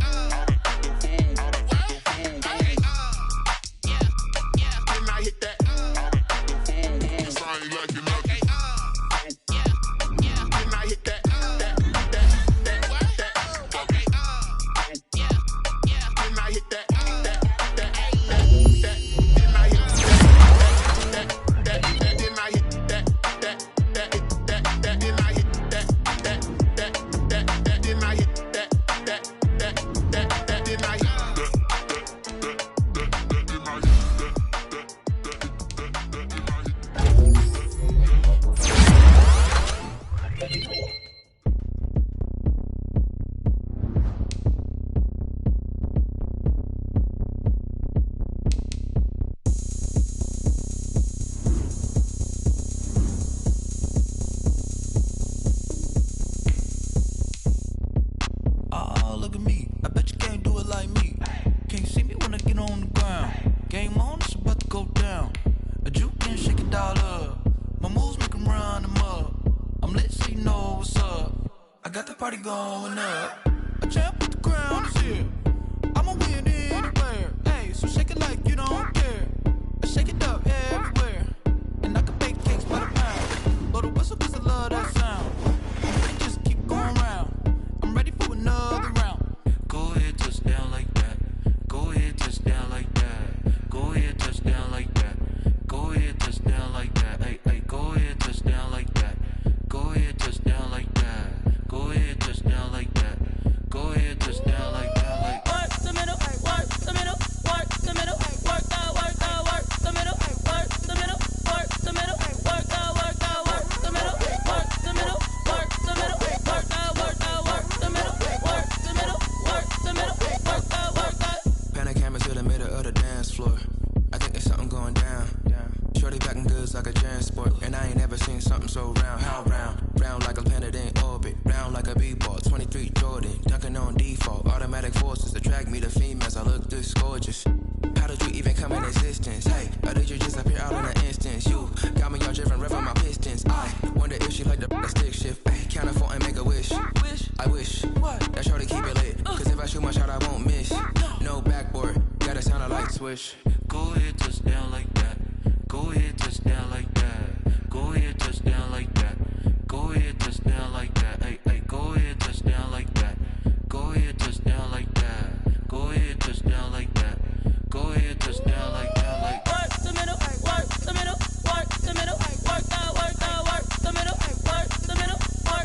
Going up, a champ with the crown is here. I'ma win anywhere. Hey, so shake it like you don't care. I shake it up everywhere, and I can bake cakes by the pound. Blow the whistle 'cause I love that sound. And just keep going round. I'm ready for another round. Go ahead, touch down like that. Go ahead, touch down like that. Go ahead, touch down like that. Go ahead, touch down like that. Hey, hey, go ahead, touch down like that. Go ahead, touch down like that. Go ahead, touch down like that. Go ahead, touch down like that. Like work the middle, work the middle, work the middle, work the middle, work the middle, work the middle, work the middle, work the middle, work the middle, work the middle, work the middle, work the middle, work the middle, work the. Panic camera to the middle of the dance floor. I think there's something going down. Shorty packing goods like a transport, and I ain't never seen something so round. How round? Round like a planet in orbit, round like a b-ball. 23 Jordan, dunking on default. Automatic forces attract me to females. I look this gorgeous. How did you even come in existence? Hey, or did you just appear out in an instance? You got me all driven, revving my pistons. I wonder if she like the stick shift. Hey, count a 4 and make a wish. I wish that shorty keep it lit. 'Cause if I shoot my shot, I won't miss. No backboard, gotta sound a light switch. go ahead, touch down like that. Go ahead, touch down like that. Go ahead, touch down like that. Go ahead, touch down like that. Hey, hey, go ahead, touch down like that. Go ahead, touch down like that. Go ahead, touch down like that. Go ahead, touch down like that. Like work the middle, work the middle, work the middle, work the middle, work the middle, work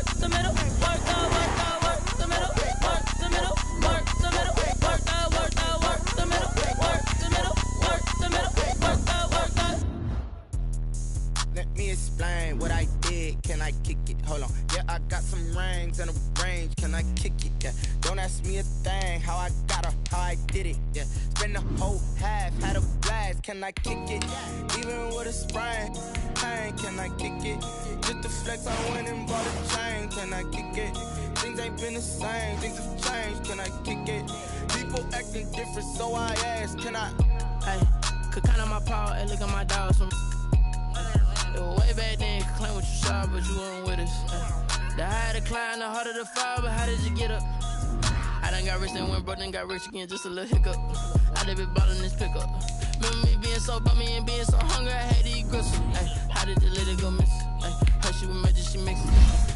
the middle, work the middle, work the middle, work the middle, work the middle, work the middle, work the middle, work the middle, work the. Let me explain what I did. Can I kick it? Hold on. Yeah, I got some rings and a range. Can I kick it? Yeah. Don't ask me a thing. How I got her, how I did it. Yeah. Spend the whole half, had a blast. Can I kick it? Even with a sprain. Pain, can I kick it? Just to flex, I went and bought a chain. Can I kick it? Things ain't been the same. Things have changed. Can I kick it? People acting different, so I asked. Can I? Hey, could count on my power and look at my dogs from. It was way back then, could claim what you saw, but you weren't with us. The higher the climb, the harder the fall, but how did you get up? I done got rich and went broke, then got rich again, just a little hiccup. I done been ballin' this pickup. Remember me being so bummy and being so hungry, I had to eat gristle. Ay, how did the lady go miss? Ay, her she was magic, she mixed it.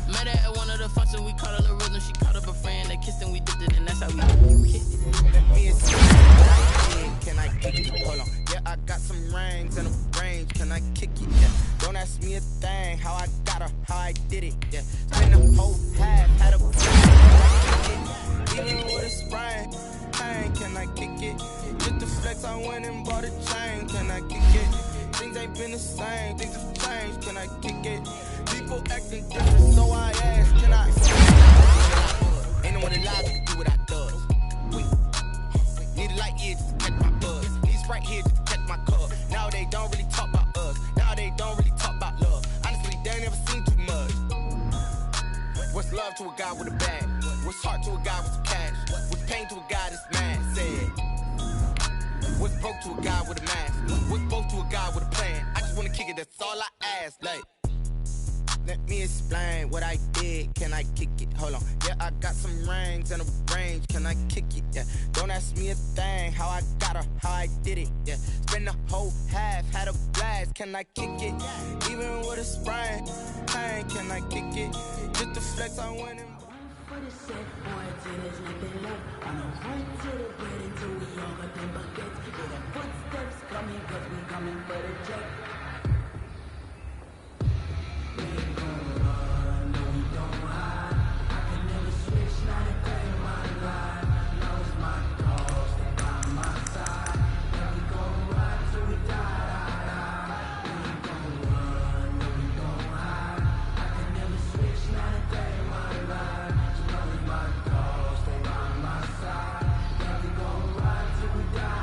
Met her at one of the functions, we caught her the rhythm, she caught up a friend, they kissed and we did it, and that's how we kicked it. Let me explain what I did. Can I kick it? Hold on. Yeah, I got some rings and a range. Can I kick it? Yeah. Don't ask me a thing. How I got her, how I did it. Yeah. Spend the whole half, had a I kick it? Just the flex, I went and bought a chain, can I kick it? Things ain't been the same, things have changed, can I kick it? People acting different, so I ask, can I? Ain't no one alive that can do what I does. Wait, need a light here just to catch my buzz. Need Sprite here just to catch my cup. Now they don't really talk about us. Now they don't really talk about love. Honestly, they ain't never seen too much. What's love to a guy with a bag? What's heart to a guy with some cash? What's pain to a guy that's mad? Said. What's broke to a guy with a mask? What's both to a guy with a plan? I just wanna kick it, that's all I ask. Like, let me explain what I did. Can I kick it? Hold on. Yeah, I got some rings and a range. Can I kick it? Yeah. Don't ask me a thing. How I got her, how I did it. Yeah. Spend the whole half, had a blast. Can I kick it? Even with a sprain, pain. Can I kick it? Just the flex, I went and. For the set boy, till there's nothing left. I'm a run to the bed until we all got them buckets. Hear the footsteps coming, cause we coming for the check. We ain't gon' run, no we don't hide. I can never switch, not a day in my life. Knows my dogs, they by my side. And we gon' ride till we die. We ain't gon' run, no we don't hide. I can never switch, not a day in my life. My dogs, stay by my side. Yeah, we gon' ride till we die.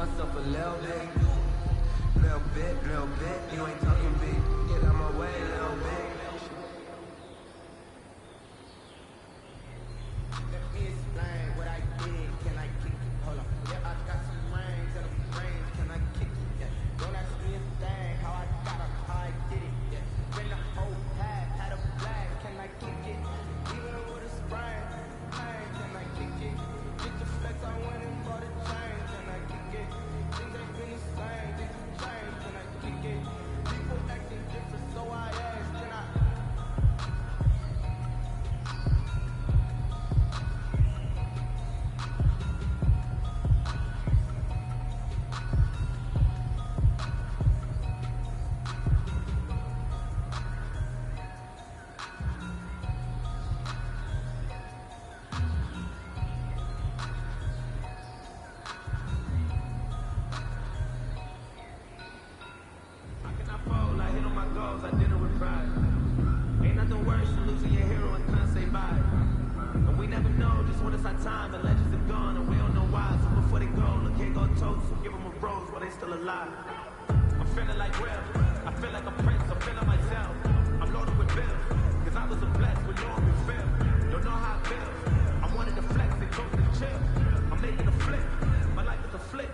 myself a little bit. Little bit, you ain't talking big. Get out my way, little bit. Let me explain what I did. Can I kick it? Hold on. Yeah, I got some rings and a range. Can I kick it? Yeah. Don't ask me a thing. How I got it, how I did it. Yeah. Been the whole path, had a flag. Can I kick it? Even with a sprain. Hey, can I kick it? Get the flex, I went and bought a chain. Can I kick it? Things ain't been the same. Things have changed. Can I kick it? People acting different, so I asked. Can I? I did it with pride. Ain't nothing worse than losing your hero and can't say bye. And we never know just when it's our time. And legends are gone and we don't know why. So before they go, look, can't go toast. So give them a rose while they still alive. I'm feeling like Will. I feel like a prince. I'm feeling myself. I'm loaded with bills. Cause I was a blessed with Lord and Phil. Don't know how it feels. I'm wanting to flex and coast and chill. I'm making a flip. My life is a flip.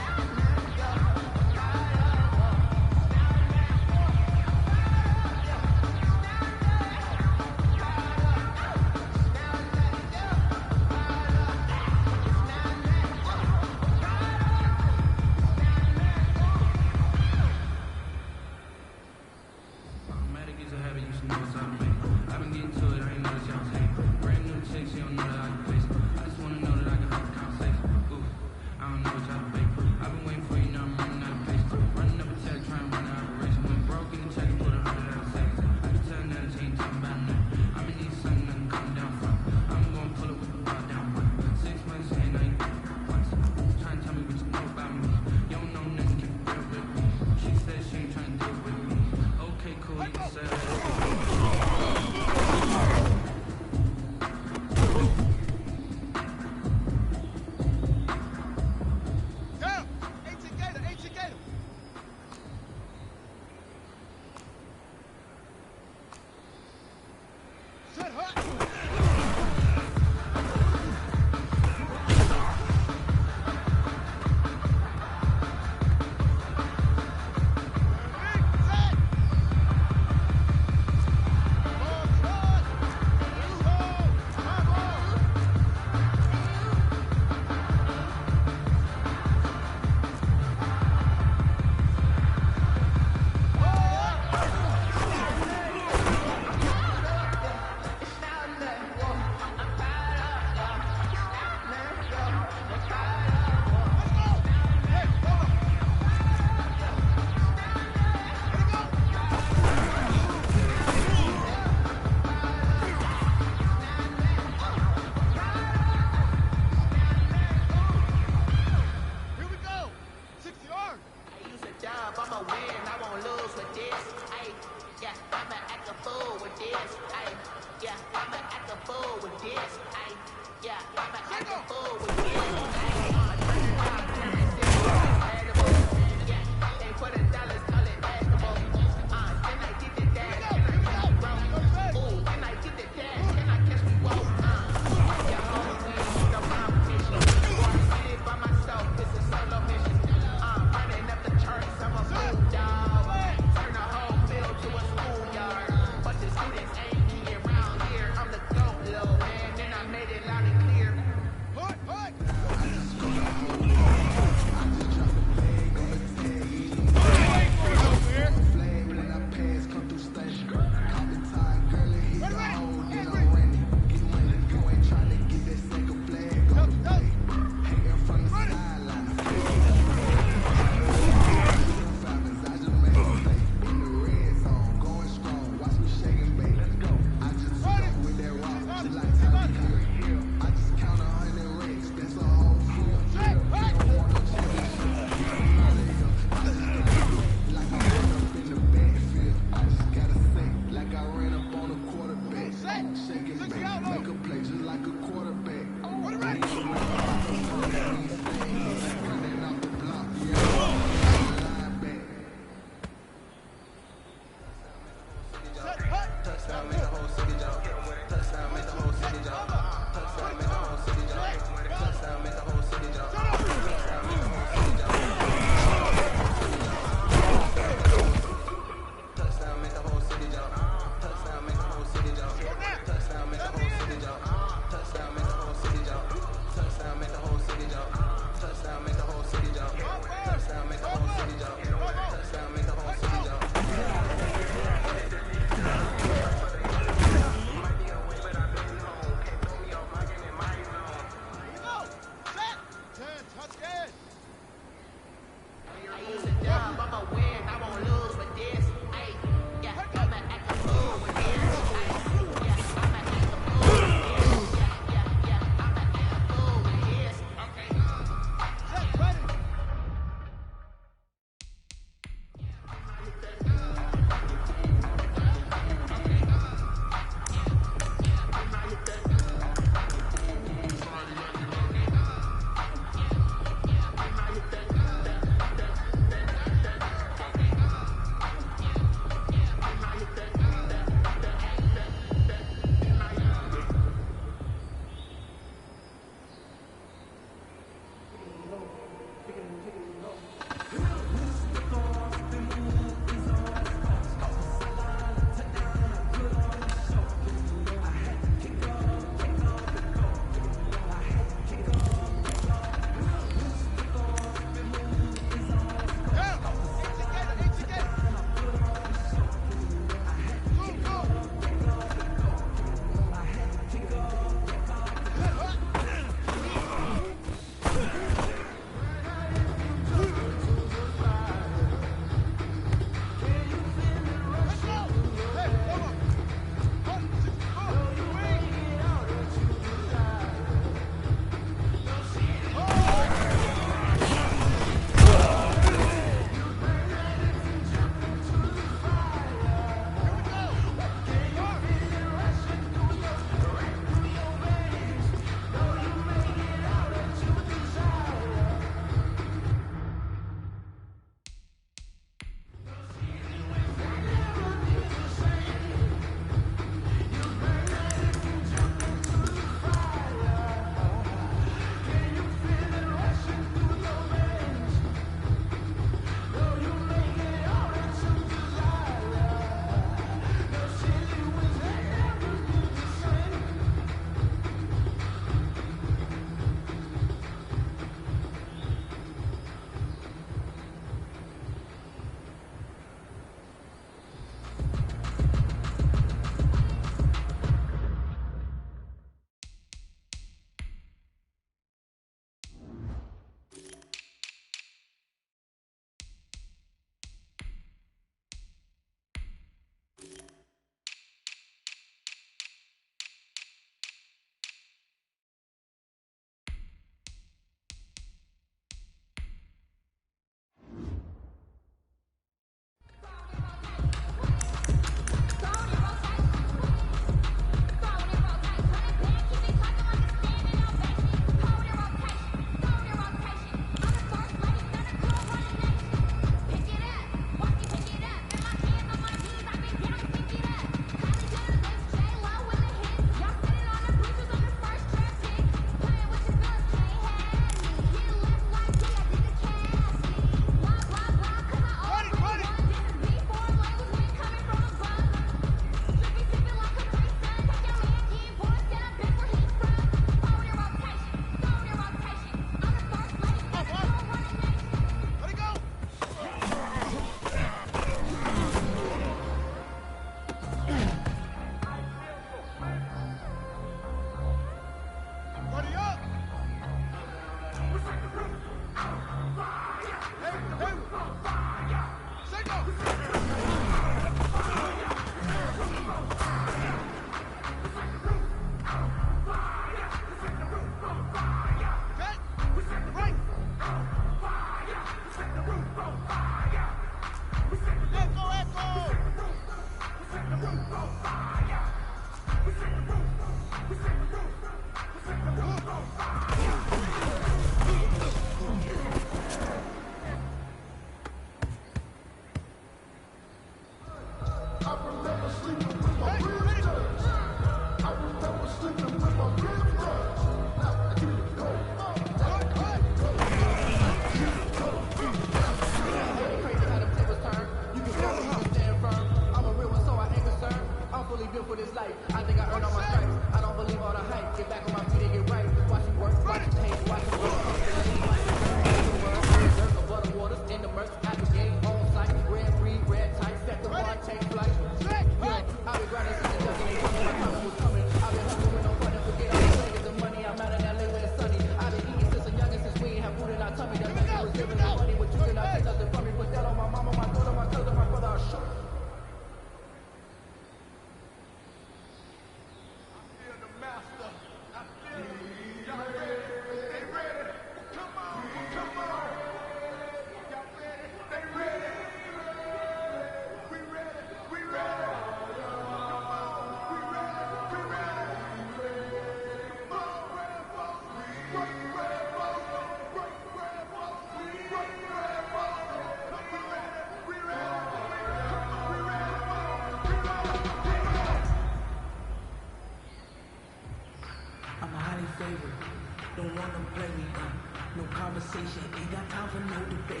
conversation, ain't got time for no debate.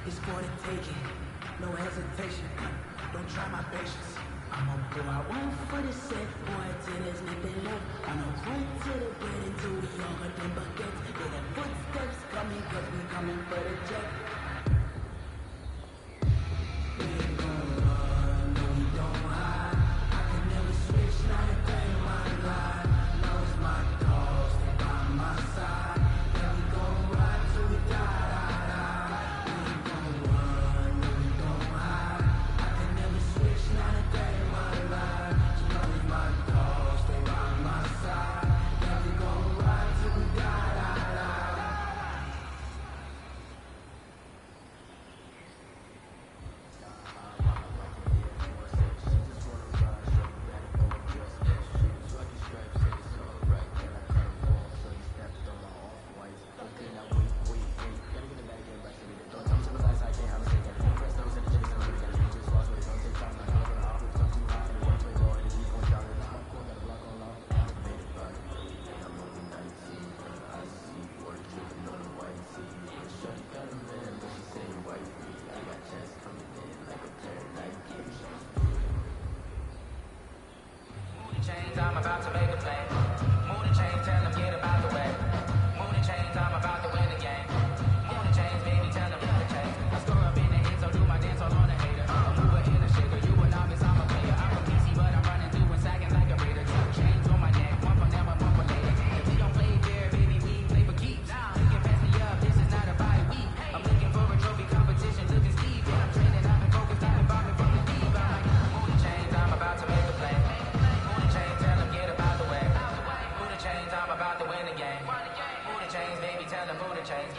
It's for the taking, no hesitation. Don't try my patience. I'ma go out one for the set, boy, till there's nothing left. I'ma run to the bread until we all got them baguettes. Yeah, the footsteps coming, cause we coming for the jet. We ain't gonna run, no, we don't hide. I can never switch, not a day in my life. Knows my dogs, they by my side. Yeah, we gon' ride till we die. We ain't gonna run, no, we don't hide. I can never switch, not a day in my life. So knows my dogs, they by my side. Yeah, we gon' ride till we die. Chains, I'm about to make a play. Move the chains, tell them get about the way. Move the chains, I'm about to win the game. Move the chains, baby, tell them move the chains. I score up in the end, so do my dance all on the hater. I'm a mover in a shaker, you a novice, I'm a player. I'm a PC, but I'm running through and sagging like a raider. Two chains on my neck, one for them and one for later. If we don't play fair, baby, we play for keeps. You can pass me up, this is not a bye week. I'm looking for a trophy competition, looking steep. And I'm training, I've been focused, I've been bombing from the deep. I'm like, move the chains, I'm about to make a play. I'm about to win the game. Move the chains, baby, tell them move the chains.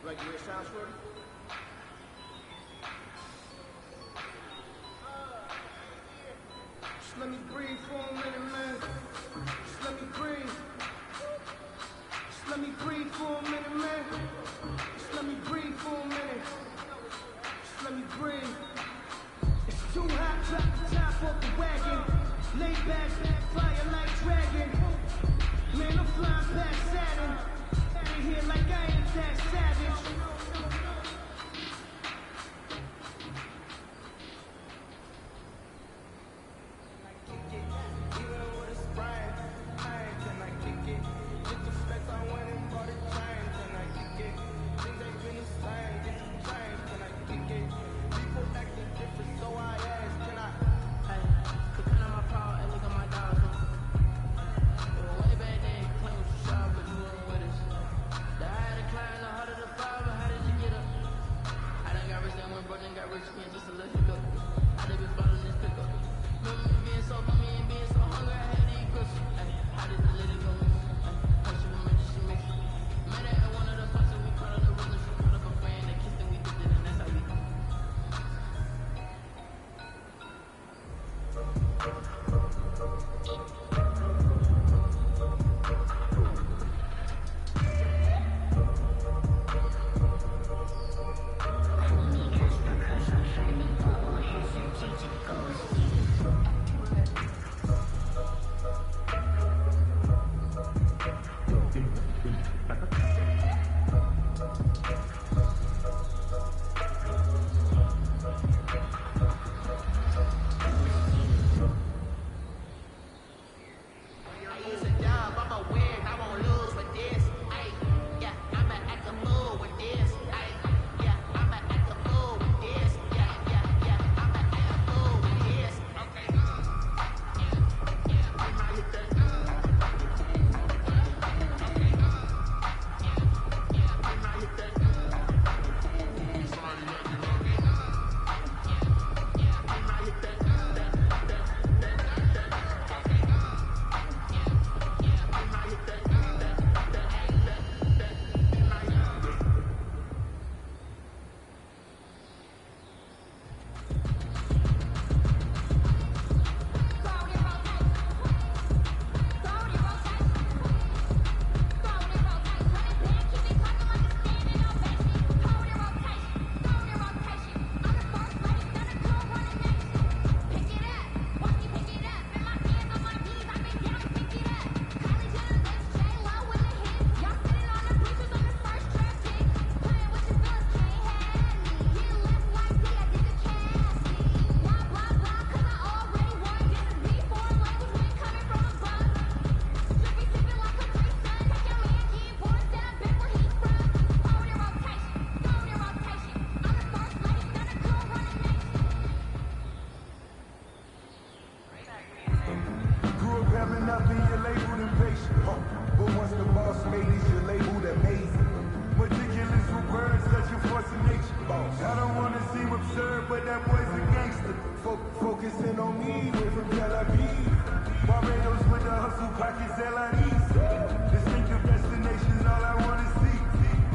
Like the way it sounds for you? Just let me breathe for a minute, man. Just let me breathe. Just let me breathe for a minute, man. Just let me breathe for a minute. Just let me breathe. It's too hot, drop the top off the wagon. Lay back, fire like dragon. Man, I'm flying past Saturn. Out of here like I ain't that savage. Could count on my power and look at my dog. that boy's a gangster. Focusing on me, way from Tel Aviv. Barbados with the hustle pockets, LIDs. Distinctive destinations, all I wanna see.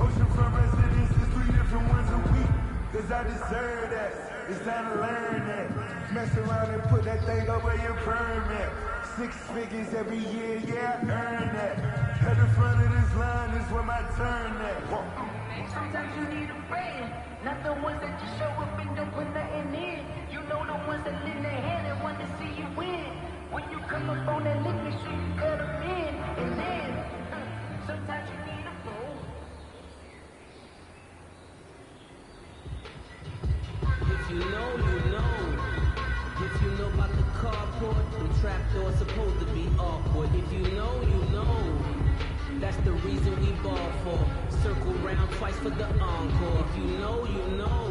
Oceanfront residences, 3 different ones a week. Cause I deserve that, it's time to learn that. Mess around and put that thing over your permit. 6 figures every year, yeah, I earn that. At the front of this line is where my turn at. Sometimes you need a friend, not the ones that just show up and don't put nothing in. You know the ones that lend their hand and want to see you win. When you come up on that lick, make sure you cut them in. And then, sometimes you need a fool. If you know, you know. If you know about the carport, the trapdoor supposed to be awkward. If you know, you know. That's the reason we ball for. Circle round twice for the encore. If you know, you know.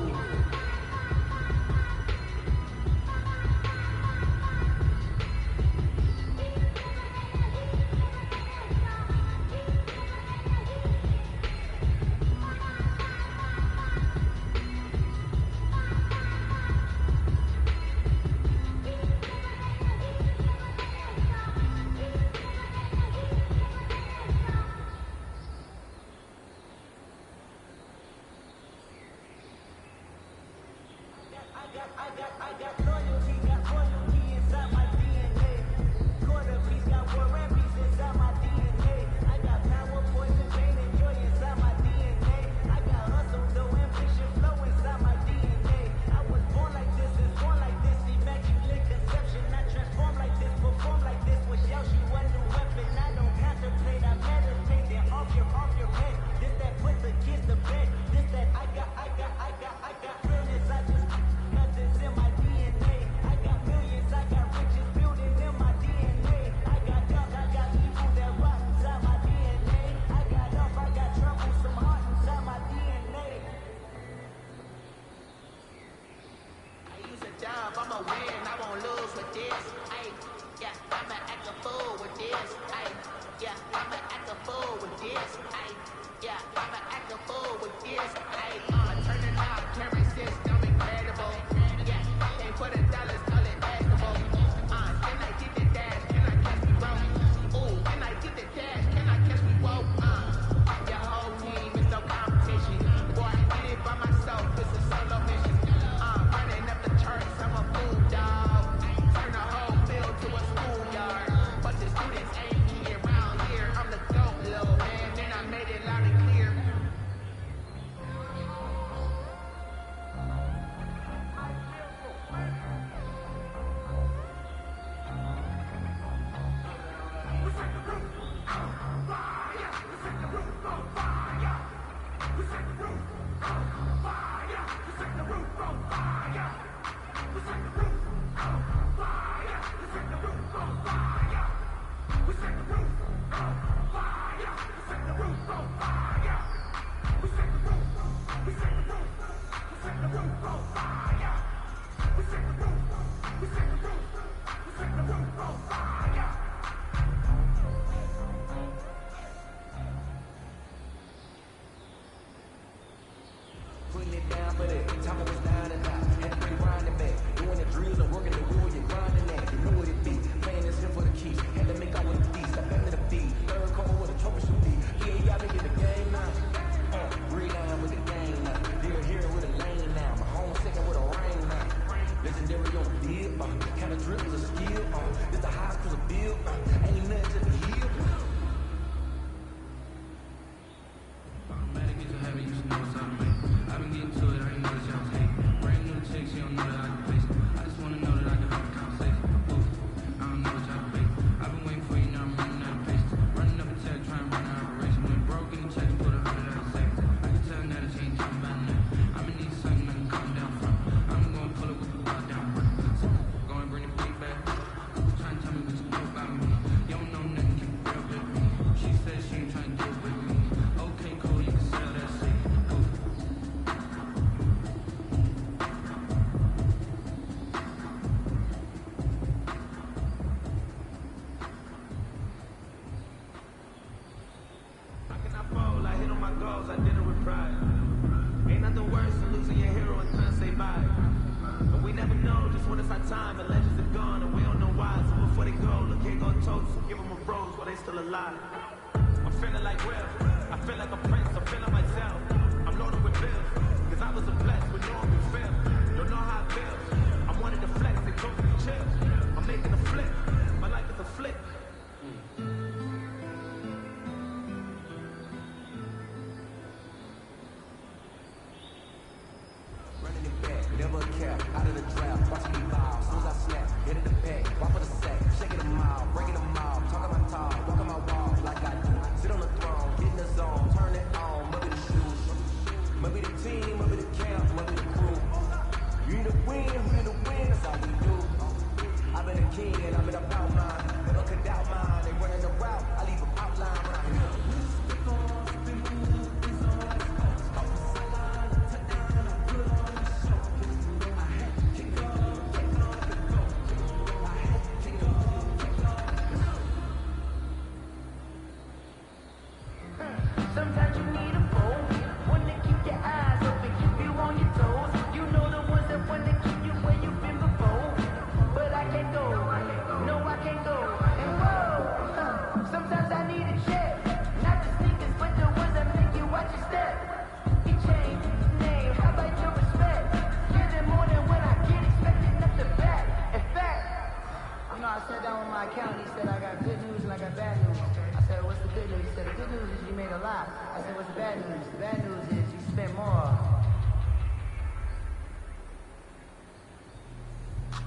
I did it with pride. Ain't nothing worse than losing your hero and couldn't say bye. And we never know just when it's our time. The legends are gone and we don't know why. So before they go, look, here go toast. So give them a rose while they still alive. I'm feeling like Will. I feel like a prince. I'm feeling myself. I'm loaded with bills. Cause I was a blessed with no one can feel. Don't know how it feels. I'm wanting to flex and totally chill. I'm making a flip. My life is a flip. Running it back, never a cap, out of the trap, watching me ball, as soon as I snap, hit in the back, walk for the sack, shaking them out, breaking them out, talking my talk, walking my walk like I do, sit on the throne, get in the zone, turn it on, maybe the shoes, maybe the team, maybe the camp, maybe the crew, you need to win, who need to win, that's all we do, I've been a king and I've been about mine, never could doubt mine, they running the route, I leave them outline when I hear them. Sometimes you need a foe, one to keep your eyes open, keep you on your toes. You know the ones that want to keep you where you've been before. But I can't go, no I can't go. And whoa, sometimes I need a check. Not the sneakers, but the ones that make you watch your step. He changed his name, how about your respect? Get it more than what I get, expecting up the back. In fact, you know, I sat down with my accountant, he said I got good news and I got bad news. I said, what's the good news? He said, the good news is you made a lot. I said, what's the bad news? The bad news is you spent more.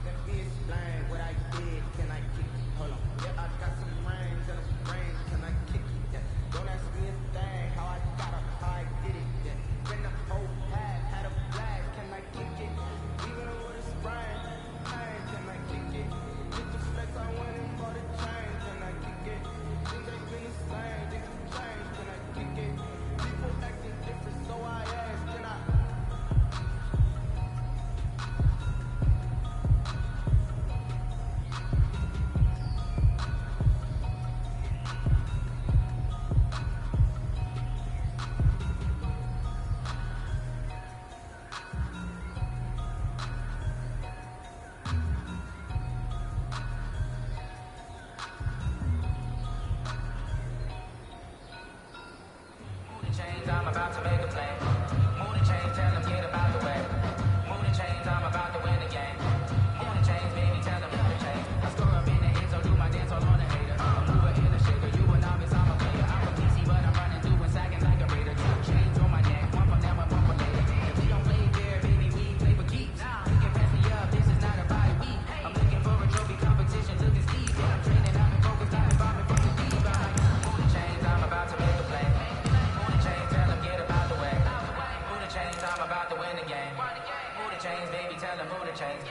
Let me explain what I did. Can I kick it? Hold on. Yeah, I got some rings and a range. Can I kick it? Yeah. Don't ask me a thing. How I got up, how I did it. Yeah. Been the whole path, had a blast. Can I kick it? Even with a sprain, hey, can I kick it? With the flex, I went and bought a chain. Can I kick it? Things ain't been the same. Things have changed. Can I kick it? People acting different, so I asked. Can I? Chains, I'm about to make a play. Move the chains, tell them get about the way. Move the chains, I'm about to win the game. Move the chains, baby, tell them move the chains. I score up in the end, so do my dance all on the hater. I'm a mover in the shaker, you a novice, I'm a player. I'm a PC, but I'm running through and sagging like a raider. Two chains on my neck, one for them and one for later. If we don't play fair, baby, we play for keeps. You can pass me up, this is not a bye week. I'm looking for a trophy competition, looking steep. And I'm training, I've been focused, I've been bombing from the deep. Move the chains, I'm about to make a play. Tell them get about the way. Move the chains, I'm about to win the game. Move the chains, baby, tell them move the chains.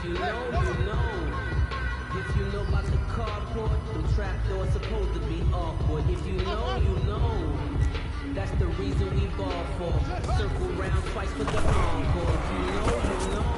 you know, you know. If you know about the carport, the trapdoor's supposed to be awkward. If you know, you know. That's the reason we ball for. Circle round twice for the encore. If you know, you know.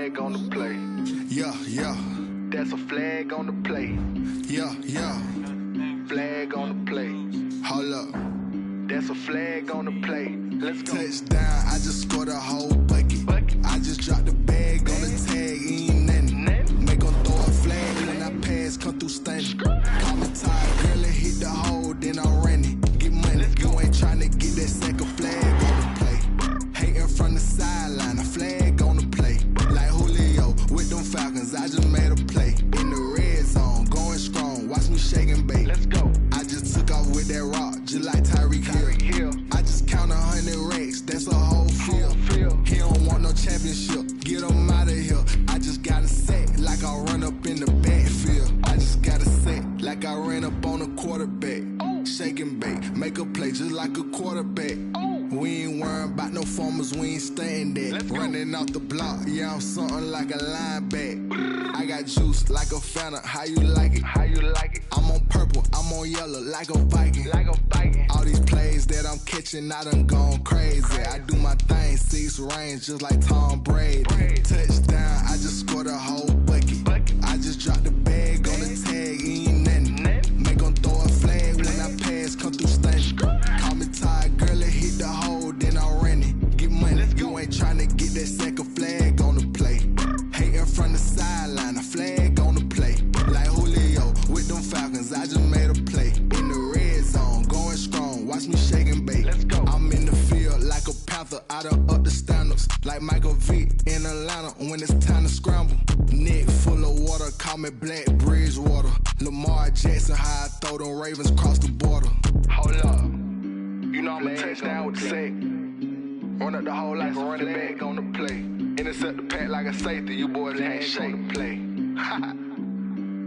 flag on the play. Yeah, yeah. That's a flag on the play. Yeah, yeah. Flag on the play. Hold up. That's a flag on the play. Let's go. Touchdown, I just scored a whole bucket. I just dropped the bag on the tag, ain't nothing. Make 'em throw a flag when I pass, come through stunning. Call me tired, girl, and hit the hole, then I'm running. Get money, you ain't tryna get that second flag on the play. Hating from the sideline, a flag on the play. Like Julio with them Falcons, I just made a play. In the red zone, going strong, watch me shake and bake. Let's go. I just took off with that rock, just like Tyreek Hill. I just count 100 racks, that's a whole field. He don't want no championship, get him out of here. I just got a set, like I run up in the backfield. I just got a set, like I ran up on a quarterback. Shake and bake, make a play just like a quarterback. We ain't worrying about no formers, we ain't staying there. Running off the block, yeah, I'm something like a linebacker. I got juice like a Fanta, how you like it? How you like it? I'm on purple, I'm on yellow, like a Viking. Like a Viking. All these plays that I'm catching, I done gone crazy. I do my thing, 6 range, just like Tom Brady. Touchdown, I just scored a whole bucket. I just dropped the bag on the tag, ain't nothing. Make 'em throw a flag when I pass, come through stunning. Call me tired, girl, and hit the hole, then I'm running. Get money, you ain't tryna get that second flag on the play. Hating from the sideline, a flag on the play. Like Julio with them Falcons, I just made a play. In the red zone, going strong, watch me shake and bake. Let's go. I'm in the field like a Panther, I done up the standards. Like Michael Vick in Atlanta when it's time to scramble. Neck full of water, call me Black Bridgewater. Lamar Jackson, how I throw them Ravens cross the border. Hold up. You know I'm a touchdown with the sack. Run up the hole like a running back on the play. Intercept the pack like a safety, you boys can't shake the play.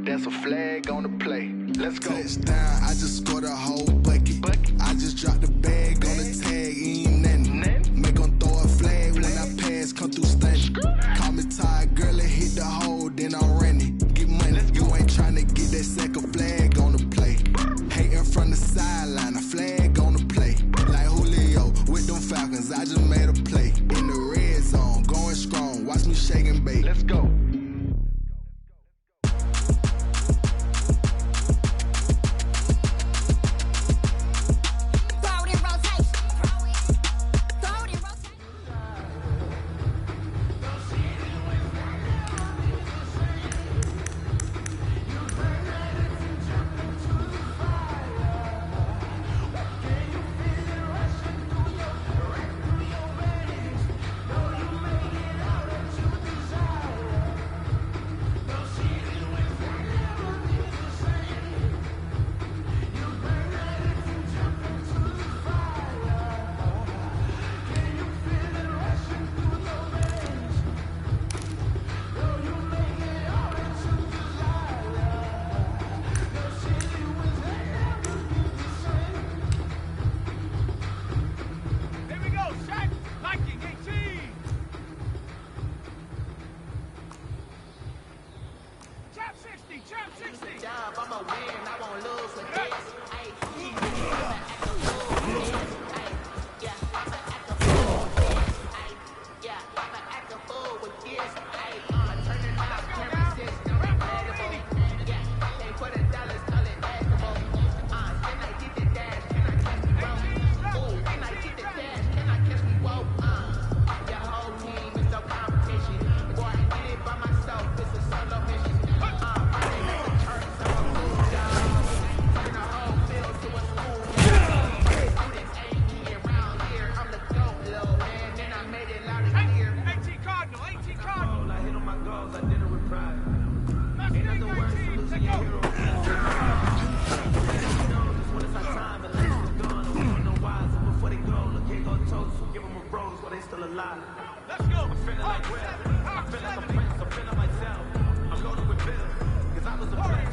That's a flag on the play. Let's go. Touchdown, I just scored a whole bucket. I just dropped the bag on the tag, ain't nothing. Make 'em throw a flag when I pass, come through stunning. Call me tired, girl, and hit the hole, then I'm running. Get money, you ain't tryna get that second flag on the play. Hating from the sideline, a flag on the play. Like Julio with them Falcons, I just made a play. In the red zone, going strong, watch me shake and bake. Let's go. like Will. I feel like a prince, I'm feeling myself. I'm loaded with bills, cause I was a prince.